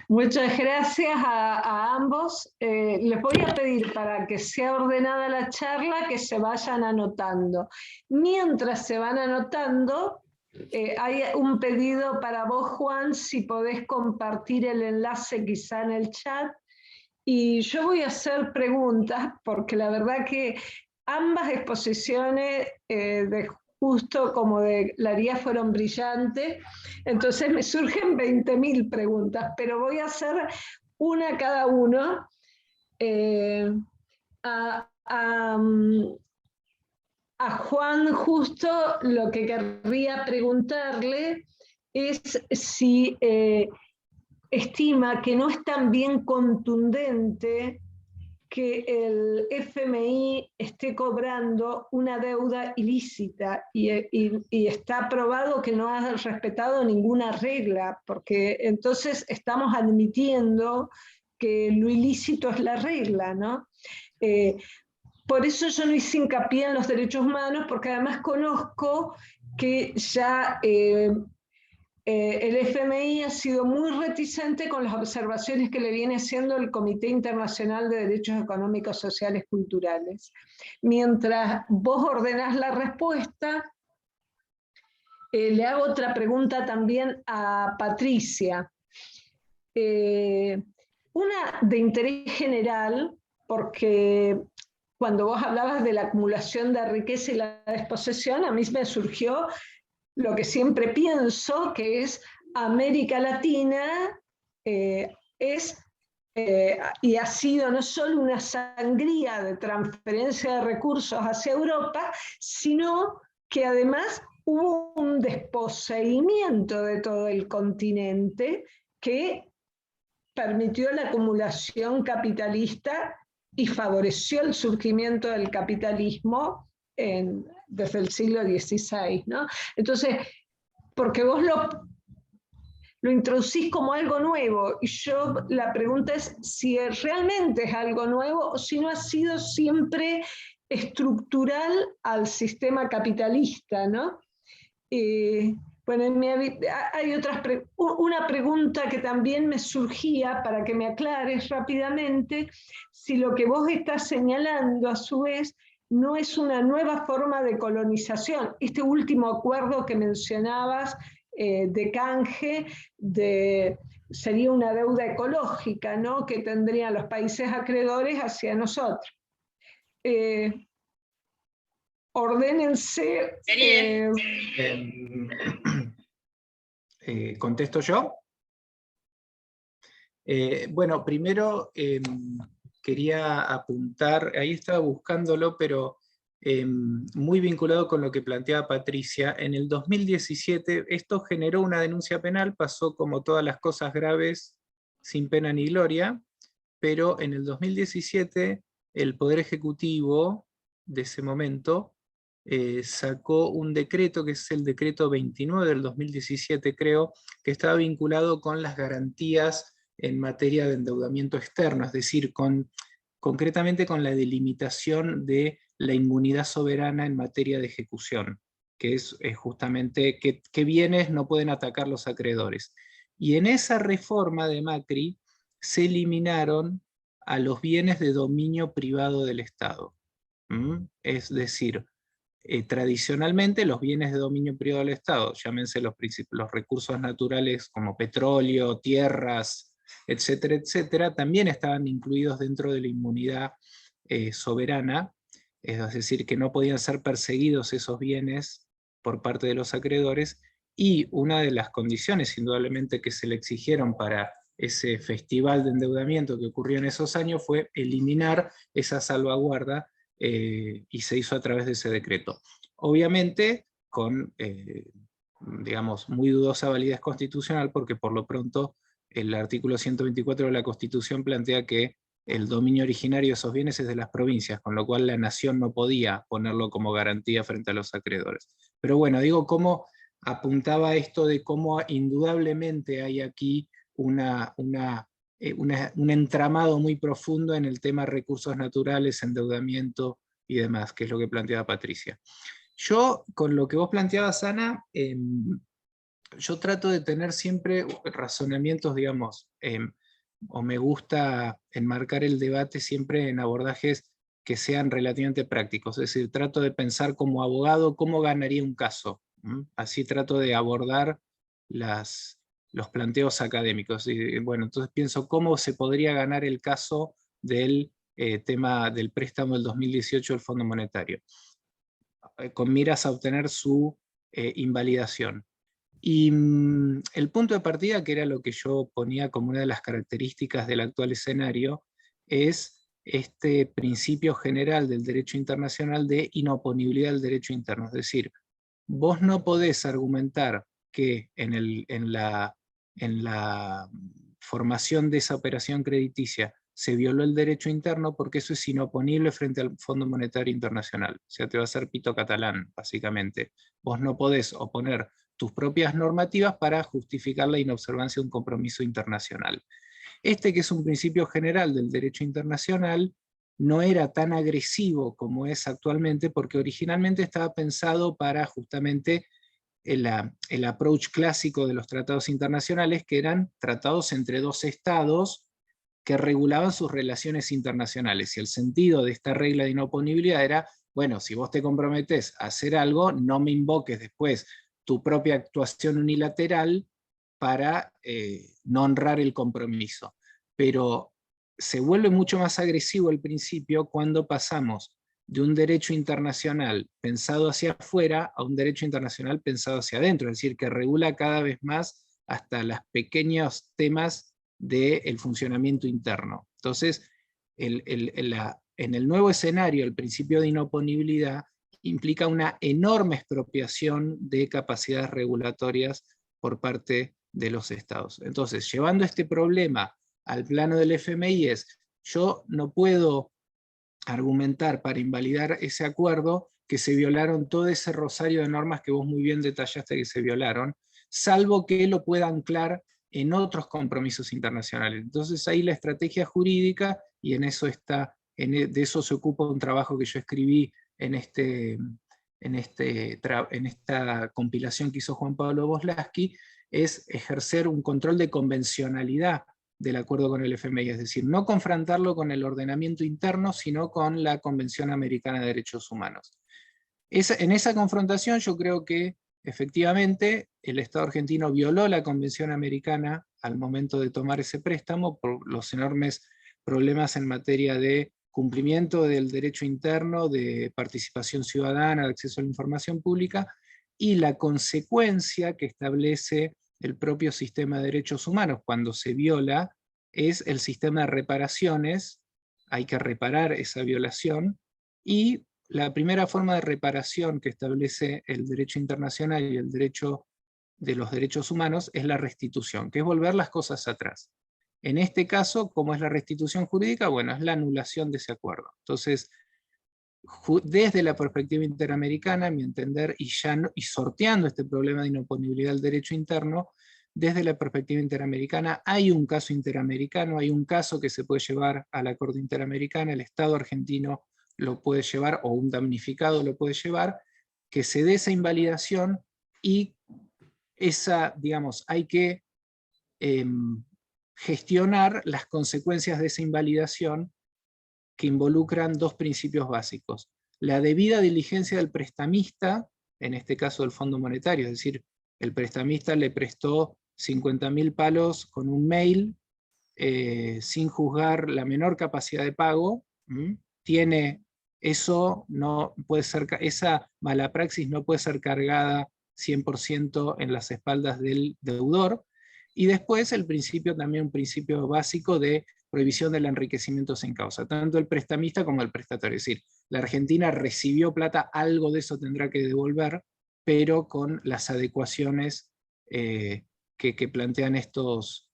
Muchas gracias a ambos. Les voy a pedir, para que sea ordenada la charla, que se vayan anotando. Mientras se van anotando, hay un pedido para vos, Juan, si podés compartir el enlace quizá en el chat. Y yo voy a hacer preguntas, porque la verdad que ambas exposiciones de Justo como de Laría fueron brillantes, entonces me surgen 20.000 preguntas, pero voy a hacer una a cada uno. A Juan Justo lo que querría preguntarle es si estima que no es tan bien contundente que el FMI esté cobrando una deuda ilícita y está probado que no ha respetado ninguna regla, porque entonces estamos admitiendo que lo ilícito es la regla, ¿no? Por eso yo no hice hincapié en los derechos humanos, porque además conozco que ya el FMI ha sido muy reticente con las observaciones que le viene haciendo el Comité Internacional de Derechos Económicos, Sociales, Culturales. Mientras vos ordenás la respuesta, le hago otra pregunta también a Patricia. Una de interés general, porque cuando vos hablabas de la acumulación de riqueza y la desposesión, a mí me surgió lo que siempre pienso, que es América Latina y ha sido no solo una sangría de transferencia de recursos hacia Europa, sino que además hubo un desposeimiento de todo el continente que permitió la acumulación capitalista y favoreció el surgimiento del capitalismo desde el siglo XVI, ¿no? Entonces, porque vos lo introducís como algo nuevo, y la pregunta es si realmente es algo nuevo o si no ha sido siempre estructural al sistema capitalista, ¿no? Bueno, hay una pregunta que también me surgía para que me aclares rápidamente, si lo que vos estás señalando a su vez no es una nueva forma de colonización. Este último acuerdo que mencionabas de canje sería una deuda ecológica, ¿no?, que tendrían los países acreedores hacia nosotros. Ordénense. ¿Contesto yo? Bueno, primero quería apuntar, ahí estaba buscándolo, pero muy vinculado con lo que planteaba Patricia. En el 2017 esto generó una denuncia penal, pasó como todas las cosas graves, sin pena ni gloria, pero en el 2017 el Poder Ejecutivo de ese momento sacó un decreto, que es el decreto 29 del 2017, creo, que estaba vinculado con las garantías en materia de endeudamiento externo, es decir, concretamente con la delimitación de la inmunidad soberana en materia de ejecución, que es justamente qué bienes no pueden atacar los acreedores. Y en esa reforma de Macri se eliminaron a los bienes de dominio privado del Estado. Es decir, tradicionalmente los bienes de dominio privado del Estado, llámense los recursos naturales como petróleo, tierras, etcétera, etcétera, también estaban incluidos dentro de la inmunidad soberana, es decir, que no podían ser perseguidos esos bienes por parte de los acreedores, y una de las condiciones indudablemente que se le exigieron para ese festival de endeudamiento que ocurrió en esos años fue eliminar esa salvaguarda, y se hizo a través de ese decreto. Obviamente con, digamos, muy dudosa validez constitucional, porque por lo pronto el artículo 124 de la Constitución plantea que el dominio originario de esos bienes es de las provincias, con lo cual la nación no podía ponerlo como garantía frente a los acreedores. Pero bueno, digo cómo apuntaba esto de cómo indudablemente hay aquí un entramado muy profundo en el tema recursos naturales, endeudamiento y demás, que es lo que planteaba Patricia. Yo, con lo que vos planteabas, Ana, yo trato de tener siempre razonamientos, digamos, o me gusta enmarcar el debate siempre en abordajes que sean relativamente prácticos, es decir, trato de pensar como abogado cómo ganaría un caso. Así trato de abordar los planteos académicos. Y, bueno, entonces pienso cómo se podría ganar el caso del tema del préstamo del 2018 del Fondo Monetario, con miras a obtener su invalidación. Y el punto de partida, que era lo que yo ponía como una de las características del actual escenario, es este principio general del derecho internacional de inoponibilidad del derecho interno. Es decir, vos no podés argumentar que en la formación de esa operación crediticia se violó el derecho interno, porque eso es inoponible frente al Fondo Monetario Internacional. O sea, te va a hacer pito catalán, básicamente. Vos no podés oponer tus propias normativas para justificar la inobservancia de un compromiso internacional. Este, que es un principio general del derecho internacional, no era tan agresivo como es actualmente, porque originalmente estaba pensado para justamente el approach clásico de los tratados internacionales, que eran tratados entre dos estados que regulaban sus relaciones internacionales. Y el sentido de esta regla de inoponibilidad era, bueno, si vos te comprometés a hacer algo, no me invoques después tu propia actuación unilateral para no honrar el compromiso. Pero se vuelve mucho más agresivo al principio cuando pasamos de un derecho internacional pensado hacia afuera a un derecho internacional pensado hacia adentro, es decir, que regula cada vez más hasta los pequeños temas del funcionamiento interno. Entonces, en el nuevo escenario, el principio de inoponibilidad implica una enorme expropiación de capacidades regulatorias por parte de los estados. Entonces, llevando este problema al plano del FMI, yo no puedo argumentar para invalidar ese acuerdo que se violaron todo ese rosario de normas que vos muy bien detallaste que se violaron, salvo que lo pueda anclar en otros compromisos internacionales. Entonces ahí la estrategia jurídica, y en eso está, de eso se ocupa un trabajo que yo escribí en esta compilación que hizo Juan Pablo Boslaski, es ejercer un control de convencionalidad del acuerdo con el FMI, es decir, no confrontarlo con el ordenamiento interno, sino con la Convención Americana de Derechos Humanos. En esa confrontación yo creo que efectivamente el Estado argentino violó la Convención Americana al momento de tomar ese préstamo por los enormes problemas en materia de cumplimiento del derecho interno, de participación ciudadana, de acceso a la información pública, y la consecuencia que establece el propio sistema de derechos humanos cuando se viola es el sistema de reparaciones. Hay que reparar esa violación, y la primera forma de reparación que establece el derecho internacional y el derecho de los derechos humanos es la restitución, que es volver las cosas atrás. En este caso, ¿cómo es la restitución jurídica? Bueno, es la anulación de ese acuerdo. Entonces, desde la perspectiva interamericana, a mi entender, y sorteando este problema de inoponibilidad del derecho interno, desde la perspectiva interamericana hay un caso interamericano, hay un caso que se puede llevar a la Corte Interamericana, el Estado argentino lo puede llevar, o un damnificado lo puede llevar, que se dé esa invalidación, y digamos, hay que gestionar las consecuencias de esa invalidación, que involucran dos principios básicos: la debida diligencia del prestamista, en este caso del Fondo Monetario, es decir, el prestamista le prestó 50.000 palos con un mail, sin juzgar la menor capacidad de pago, tiene eso, no puede ser, esa mala praxis no puede ser cargada 100% en las espaldas del deudor. Y después el principio, también un principio básico de prohibición del enriquecimiento sin causa, tanto el prestamista como el prestatario. Es decir, la Argentina recibió plata, algo de eso tendrá que devolver, pero con las adecuaciones que plantean estos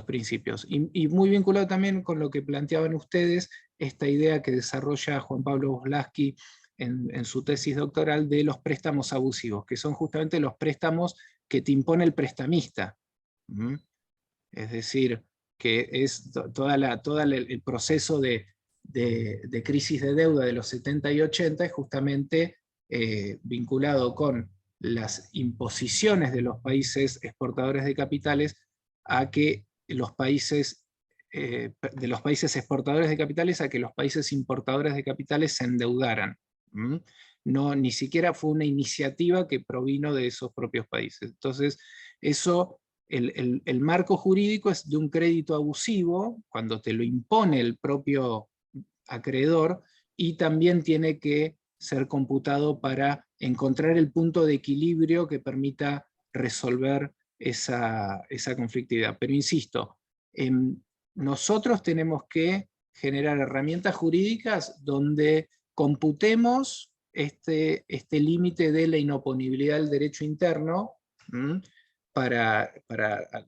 principios. Y muy vinculado también con lo que planteaban ustedes, esta idea que desarrolla Juan Pablo Voslaski en su tesis doctoral de los préstamos abusivos, que son justamente los préstamos que te impone el prestamista. Es decir, que es todo el proceso de crisis de deuda de los 70 y 80 es justamente vinculado con las imposiciones de los países exportadores de capitales a que los países, de los países exportadores de capitales a que los países importadores de capitales se endeudaran. No, ni siquiera fue una iniciativa que provino de esos propios países. Entonces, eso, el marco jurídico es de un crédito abusivo, cuando te lo impone el propio acreedor, y también tiene que ser computado para encontrar el punto de equilibrio que permita resolver esa conflictividad. Pero insisto, nosotros tenemos que generar herramientas jurídicas donde computemos este límite de la inoponibilidad del derecho interno para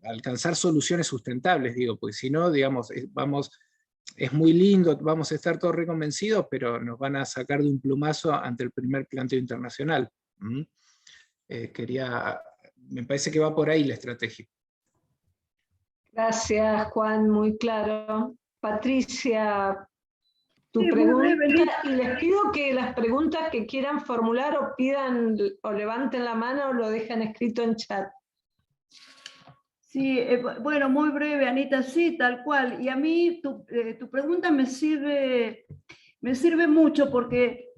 alcanzar soluciones sustentables, digo, porque si no, digamos, es muy lindo, vamos a estar todos reconvencidos, pero nos van a sacar de un plumazo ante el primer planteo internacional. Me parece que va por ahí la estrategia. Gracias, Juan, muy claro. Patricia, tu Sí, pregunta, y les pido que las preguntas que quieran formular o pidan o levanten la mano o lo dejan escrito en chat. Sí, bueno, muy breve, Anita, sí, tal cual. Y a mí tu pregunta me sirve mucho porque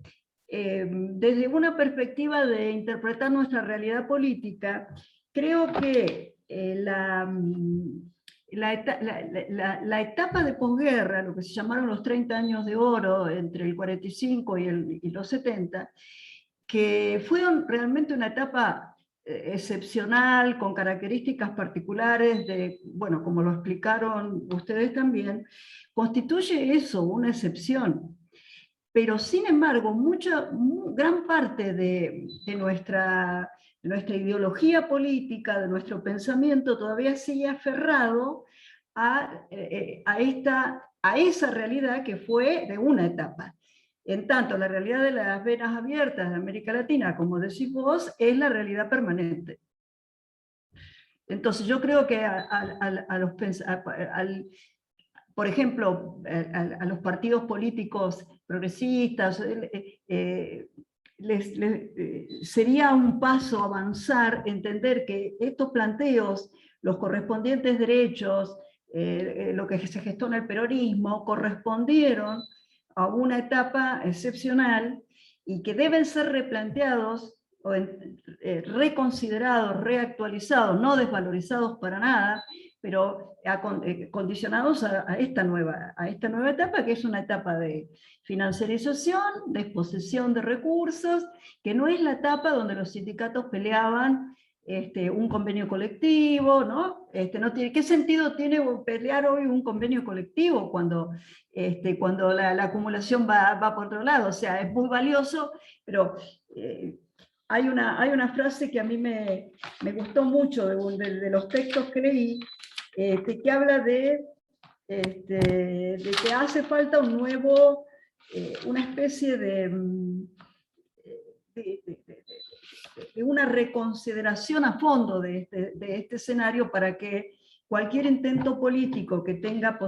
desde una perspectiva de interpretar nuestra realidad política, creo que la etapa de posguerra, lo que se llamaron los 30 años de oro entre el 45 y los 70, que fueron realmente una etapa excepcional, con características particulares, bueno, como lo explicaron ustedes también, constituye eso, una excepción. Pero sin embargo, gran parte de nuestra ideología política, de nuestro pensamiento, todavía sigue aferrado a esa realidad que fue de una etapa. En tanto, la realidad de las venas abiertas de América Latina, como decís vos, es la realidad permanente. Entonces yo creo que por ejemplo, a los partidos políticos progresistas, sería un paso avanzar, entender que estos planteos, los correspondientes derechos, lo que se gestó en el peronismo, correspondieron a una etapa excepcional y que deben ser replanteados, reconsiderados, reactualizados, no desvalorizados para nada, pero condicionados a esta nueva etapa, que es una etapa de financiarización, de exposición de recursos, que no es la etapa donde los sindicatos peleaban un convenio colectivo, ¿no? ¿Qué sentido tiene pelear hoy un convenio colectivo cuando la acumulación va por otro lado? O sea, es muy valioso, pero hay una frase que a mí me gustó mucho de los textos que leí, que habla de que hace falta una especie de una reconsideración a fondo de este escenario para que cualquier intento político que tenga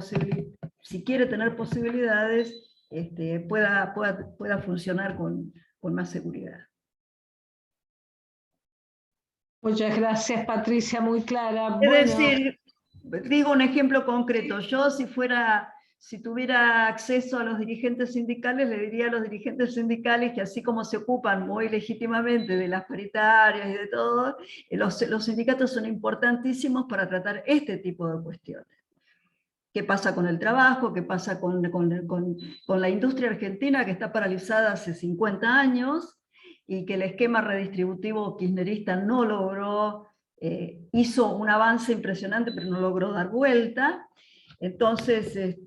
si quiere tener posibilidades, pueda funcionar con más seguridad. Muchas gracias, Patricia, muy clara. Es decir, digo un ejemplo concreto, yo si tuviera acceso a los dirigentes sindicales, le diría a los dirigentes sindicales que así como se ocupan muy legítimamente de las paritarias y de todo, los sindicatos son importantísimos para tratar este tipo de cuestiones. ¿Qué pasa con el trabajo? ¿Qué pasa con la industria argentina que está paralizada hace 50 años y que el esquema redistributivo kirchnerista no logró, hizo un avance impresionante pero no logró dar vuelta? Entonces,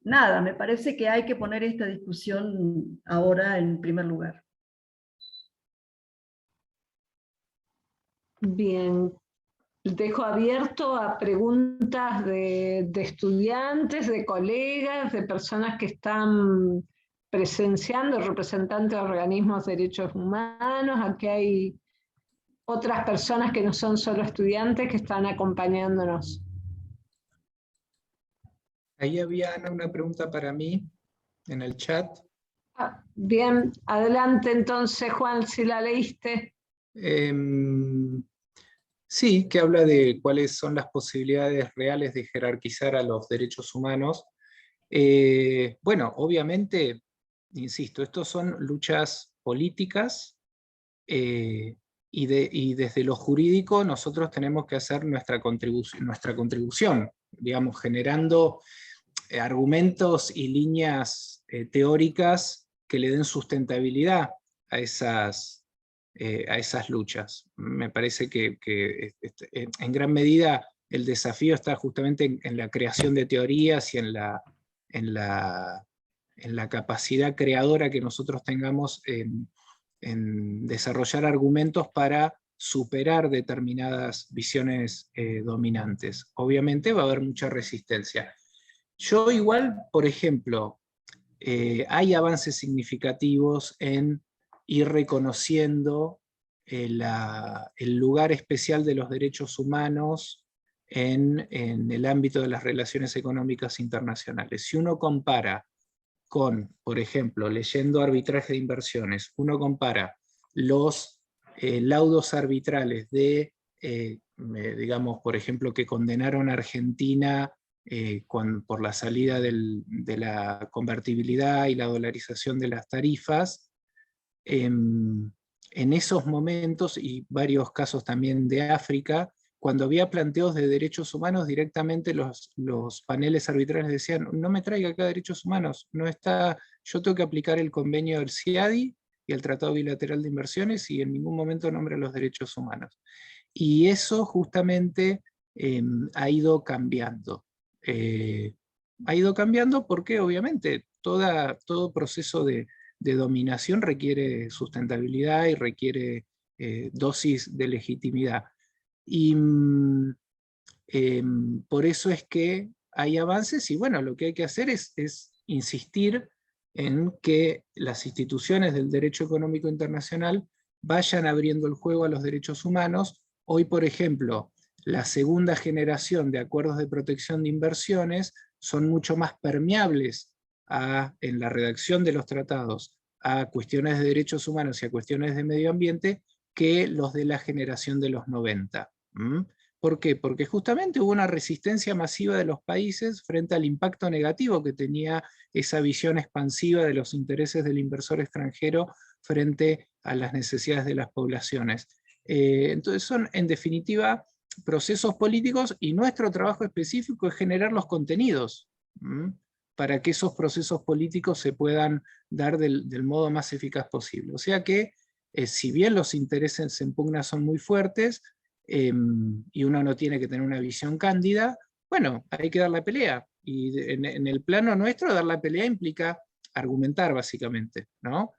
nada, me parece que hay que poner esta discusión ahora en primer lugar. Bien, dejo abierto a preguntas de estudiantes, de colegas, de personas que están presenciando, representantes de organismos de derechos humanos. Aquí hay otras personas que no son solo estudiantes que están acompañándonos. Ahí había, Ana, una pregunta para mí en el chat. Bien, adelante entonces, Juan, si la leíste. Sí, que habla de cuáles son las posibilidades reales de jerarquizar a los derechos humanos. Bueno, obviamente, insisto, estos son luchas políticas, y desde lo jurídico nosotros tenemos que hacer nuestra contribución, digamos, generando argumentos y líneas teóricas que le den sustentabilidad a esas luchas. Me parece que en gran medida el desafío está justamente en la creación de teorías y en la capacidad creadora que nosotros tengamos en desarrollar argumentos para superar determinadas visiones dominantes. Obviamente va a haber mucha resistencia. Yo igual, por ejemplo, hay avances significativos en ir reconociendo el lugar especial de los derechos humanos en el ámbito de las relaciones económicas internacionales. Si uno compara con, por ejemplo, leyendo arbitraje de inversiones, uno compara los laudos arbitrales de, digamos, por ejemplo, que condenaron a Argentina por la salida de la convertibilidad y la dolarización de las tarifas, en esos momentos, y varios casos también de África, cuando había planteos de derechos humanos, directamente los paneles arbitrales decían, no me traiga acá derechos humanos, no está, yo tengo que aplicar el convenio del CIADI y el Tratado Bilateral de Inversiones, y en ningún momento nombra los derechos humanos. Y eso justamente ha ido cambiando. Ha ido cambiando porque obviamente todo proceso de dominación requiere sustentabilidad y requiere dosis de legitimidad. Y por eso es que hay avances, y bueno, lo que hay que hacer es insistir en que las instituciones del derecho económico internacional vayan abriendo el juego a los derechos humanos. Hoy, por ejemplo, la segunda generación de acuerdos de protección de inversiones son mucho más permeables en la redacción de los tratados a cuestiones de derechos humanos y a cuestiones de medio ambiente que los de la generación de los 90. ¿Por qué? Porque justamente hubo una resistencia masiva de los países frente al impacto negativo que tenía esa visión expansiva de los intereses del inversor extranjero frente a las necesidades de las poblaciones. Entonces son, en definitiva, procesos políticos, y nuestro trabajo específico es generar los contenidos para que esos procesos políticos se puedan dar del modo más eficaz posible. O sea que, si bien los intereses en pugna son muy fuertes, y uno no tiene que tener una visión cándida, bueno, hay que dar la pelea. Y en el plano nuestro, dar la pelea implica argumentar, básicamente, ¿no?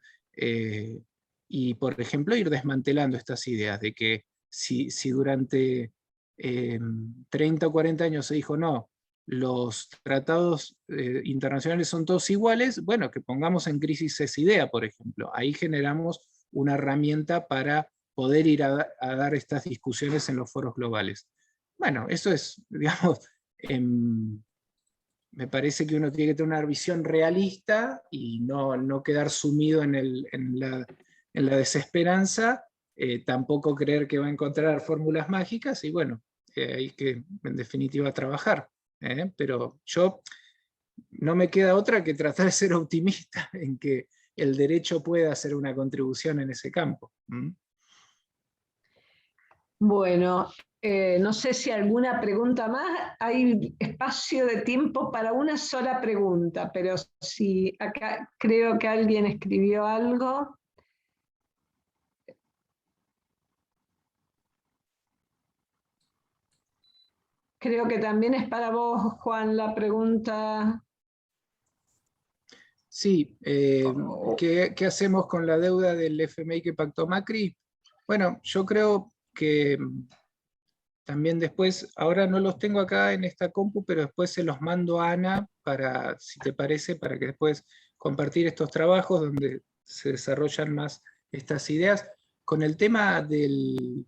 Y, por ejemplo, ir desmantelando estas ideas de que si durante 30 o 40 años se dijo, no, los tratados internacionales son todos iguales, bueno, que pongamos en crisis esa idea, por ejemplo. Ahí generamos una herramienta para poder ir a dar estas discusiones en los foros globales. Bueno, eso es, digamos, me parece que uno tiene que tener una visión realista y no quedar sumido en la desesperanza, tampoco creer que va a encontrar fórmulas mágicas, y bueno, hay que, en definitiva, trabajar. Pero yo no me queda otra que tratar de ser optimista en que el derecho pueda hacer una contribución en ese campo. Bueno, No sé si alguna pregunta más. Hay espacio de tiempo para una sola pregunta, pero si acá creo que alguien escribió algo. Creo que también es para vos, Juan, la pregunta. Sí, ¿qué hacemos con la deuda del FMI que pactó Macri? Bueno, yo creo que también después, ahora no los tengo acá en esta compu, pero después se los mando a Ana para, si te parece, para que después compartir estos trabajos donde se desarrollan más estas ideas. Con el tema del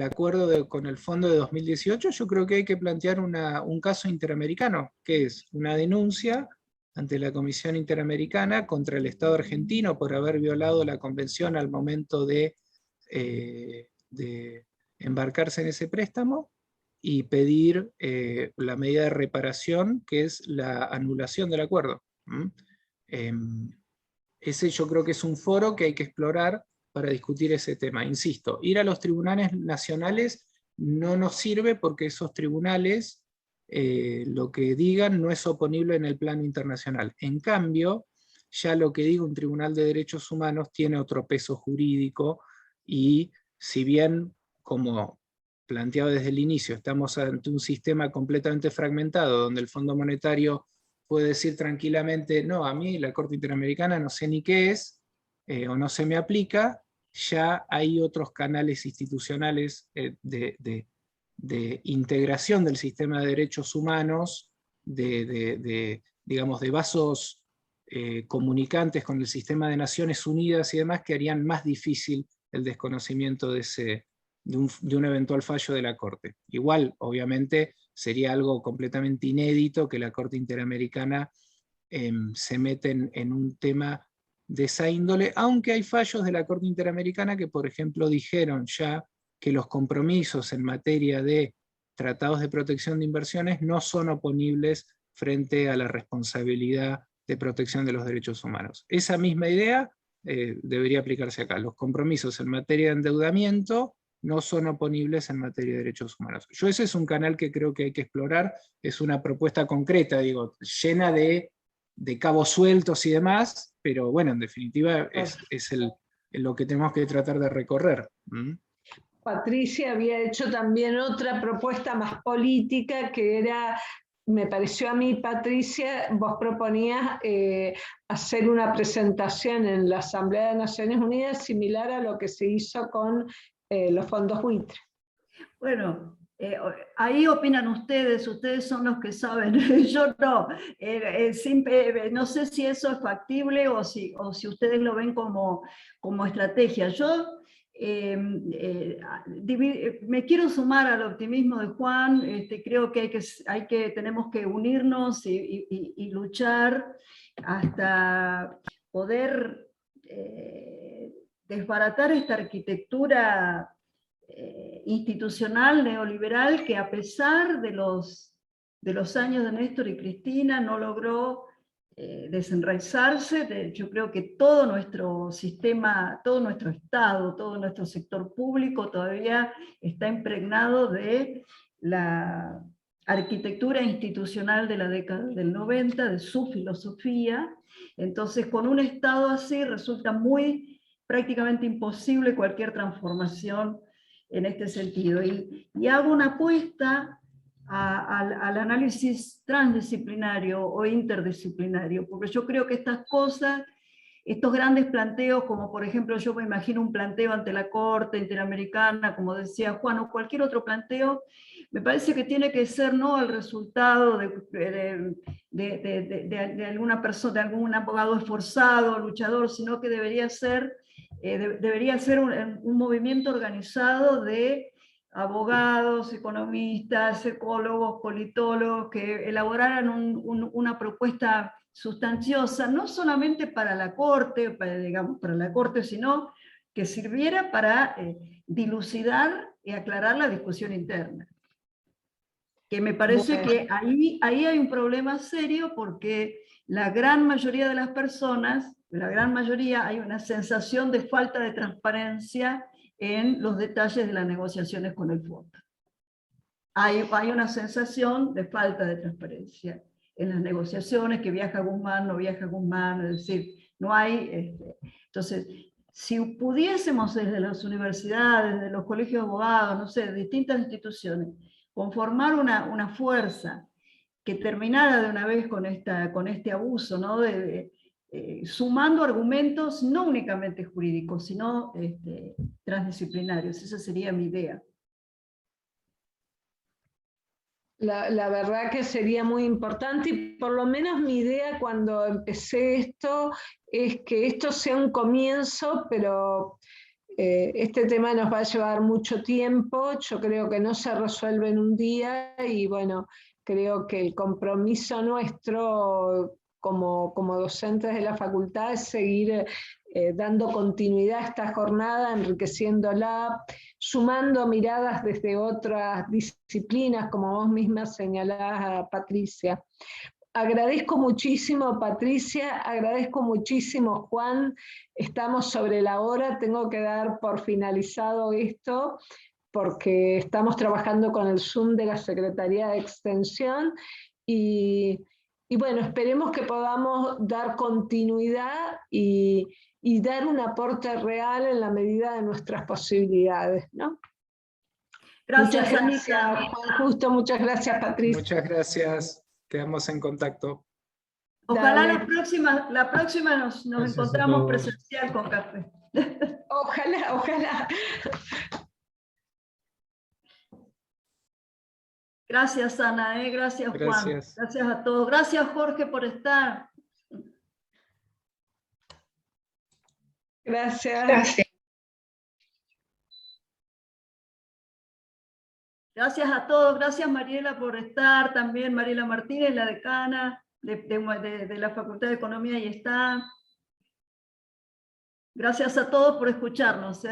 acuerdo con el fondo de 2018, yo creo que hay que plantear un caso interamericano, que es una denuncia ante la Comisión Interamericana contra el Estado argentino por haber violado la convención al momento de embarcarse en ese préstamo y pedir la medida de reparación, que es la anulación del acuerdo. Ese yo creo que es un foro que hay que explorar para discutir ese tema. Insisto, ir a los tribunales nacionales no nos sirve porque esos tribunales lo que digan no es oponible en el plano internacional. En cambio, ya lo que diga un tribunal de derechos humanos tiene otro peso jurídico y si bien, como planteado desde el inicio, estamos ante un sistema completamente fragmentado donde el Fondo Monetario puede decir tranquilamente, no, a mí la Corte Interamericana no sé ni qué es, o no se me aplica, ya hay otros canales institucionales de integración del sistema de derechos humanos, digamos, de vasos comunicantes con el sistema de Naciones Unidas y demás, que harían más difícil el desconocimiento de un eventual fallo de la Corte. Igual, obviamente, sería algo completamente inédito que la Corte Interamericana se mete en un tema de esa índole, aunque hay fallos de la Corte Interamericana que, por ejemplo, dijeron ya que los compromisos en materia de tratados de protección de inversiones no son oponibles frente a la responsabilidad de protección de los derechos humanos. Esa misma idea debería aplicarse acá. Los compromisos en materia de endeudamiento no son oponibles en materia de derechos humanos. Ese es un canal que creo que hay que explorar, es una propuesta concreta, digo, llena de cabos sueltos y demás, pero bueno, en definitiva es lo que tenemos que tratar de recorrer. Patricia había hecho también otra propuesta más política que era, me pareció a mí, Patricia, vos proponías hacer una presentación en la Asamblea de Naciones Unidas similar a lo que se hizo con los fondos buitre. Bueno, ahí opinan ustedes son los que saben, yo no. No sé si eso es factible o si ustedes lo ven como estrategia. Yo me quiero sumar al optimismo de Juan, creo que tenemos que unirnos y luchar hasta poder desbaratar esta arquitectura institucional neoliberal que a pesar de los años de Néstor y Cristina no logró desenraizarse. Yo creo que todo nuestro sistema, todo nuestro Estado, todo nuestro sector público todavía está impregnado de la arquitectura institucional de la década del 90, de su filosofía. Entonces, con un Estado así resulta prácticamente imposible cualquier transformación en este sentido. Y hago una apuesta al análisis transdisciplinario o interdisciplinario, porque yo creo que estas cosas, estos grandes planteos, como por ejemplo yo me imagino un planteo ante la Corte Interamericana, como decía Juan, o cualquier otro planteo, me parece que tiene que ser no el resultado de alguna persona, de algún abogado esforzado, luchador, sino que debería ser un movimiento organizado de abogados, economistas, ecólogos, politólogos, que elaboraran una propuesta sustanciosa, no solamente para la Corte, para la Corte, sino que sirviera para dilucidar y aclarar la discusión interna. Que me parece que ahí hay un problema serio porque la gran mayoría de las personas, hay una sensación de falta de transparencia en los detalles de las negociaciones con el fondo. hay una sensación de falta de transparencia en las negociaciones, que viaja Guzmán, no viaja Guzmán, es decir, no hay... entonces, si pudiésemos desde las universidades, desde los colegios de abogados, no sé, de distintas instituciones, conformar una fuerza que terminara de una vez con este abuso, ¿no? Sumando argumentos no únicamente jurídicos, sino transdisciplinarios. Esa sería mi idea. La verdad que sería muy importante, y por lo menos mi idea cuando empecé esto es que esto sea un comienzo, pero este tema nos va a llevar mucho tiempo. Yo creo que no se resuelve en un día, y bueno, creo que el compromiso nuestro como docentes de la facultad es seguir dando continuidad a esta jornada, enriqueciéndola, sumando miradas desde otras disciplinas, como vos misma señalás, Patricia. Agradezco muchísimo, Patricia, agradezco muchísimo, Juan. Estamos sobre la hora, tengo que dar por finalizado esto, porque estamos trabajando con el Zoom de la Secretaría de Extensión, y bueno, esperemos que podamos dar continuidad y dar un aporte real en la medida de nuestras posibilidades, ¿no? Gracias, Muchas gracias, Anita. Juan Justo, muchas gracias, Patricia. Muchas gracias, quedamos en contacto. Ojalá Dale. la próxima nos encontramos presencial con café. Ojalá, ojalá. Gracias, Ana, gracias, Juan. Gracias. Gracias a todos. Gracias, Jorge, por estar. Gracias. Gracias a todos. Gracias, Mariela, por estar. También Mariela Martínez, la decana de la Facultad de Economía, y está. Gracias a todos por escucharnos.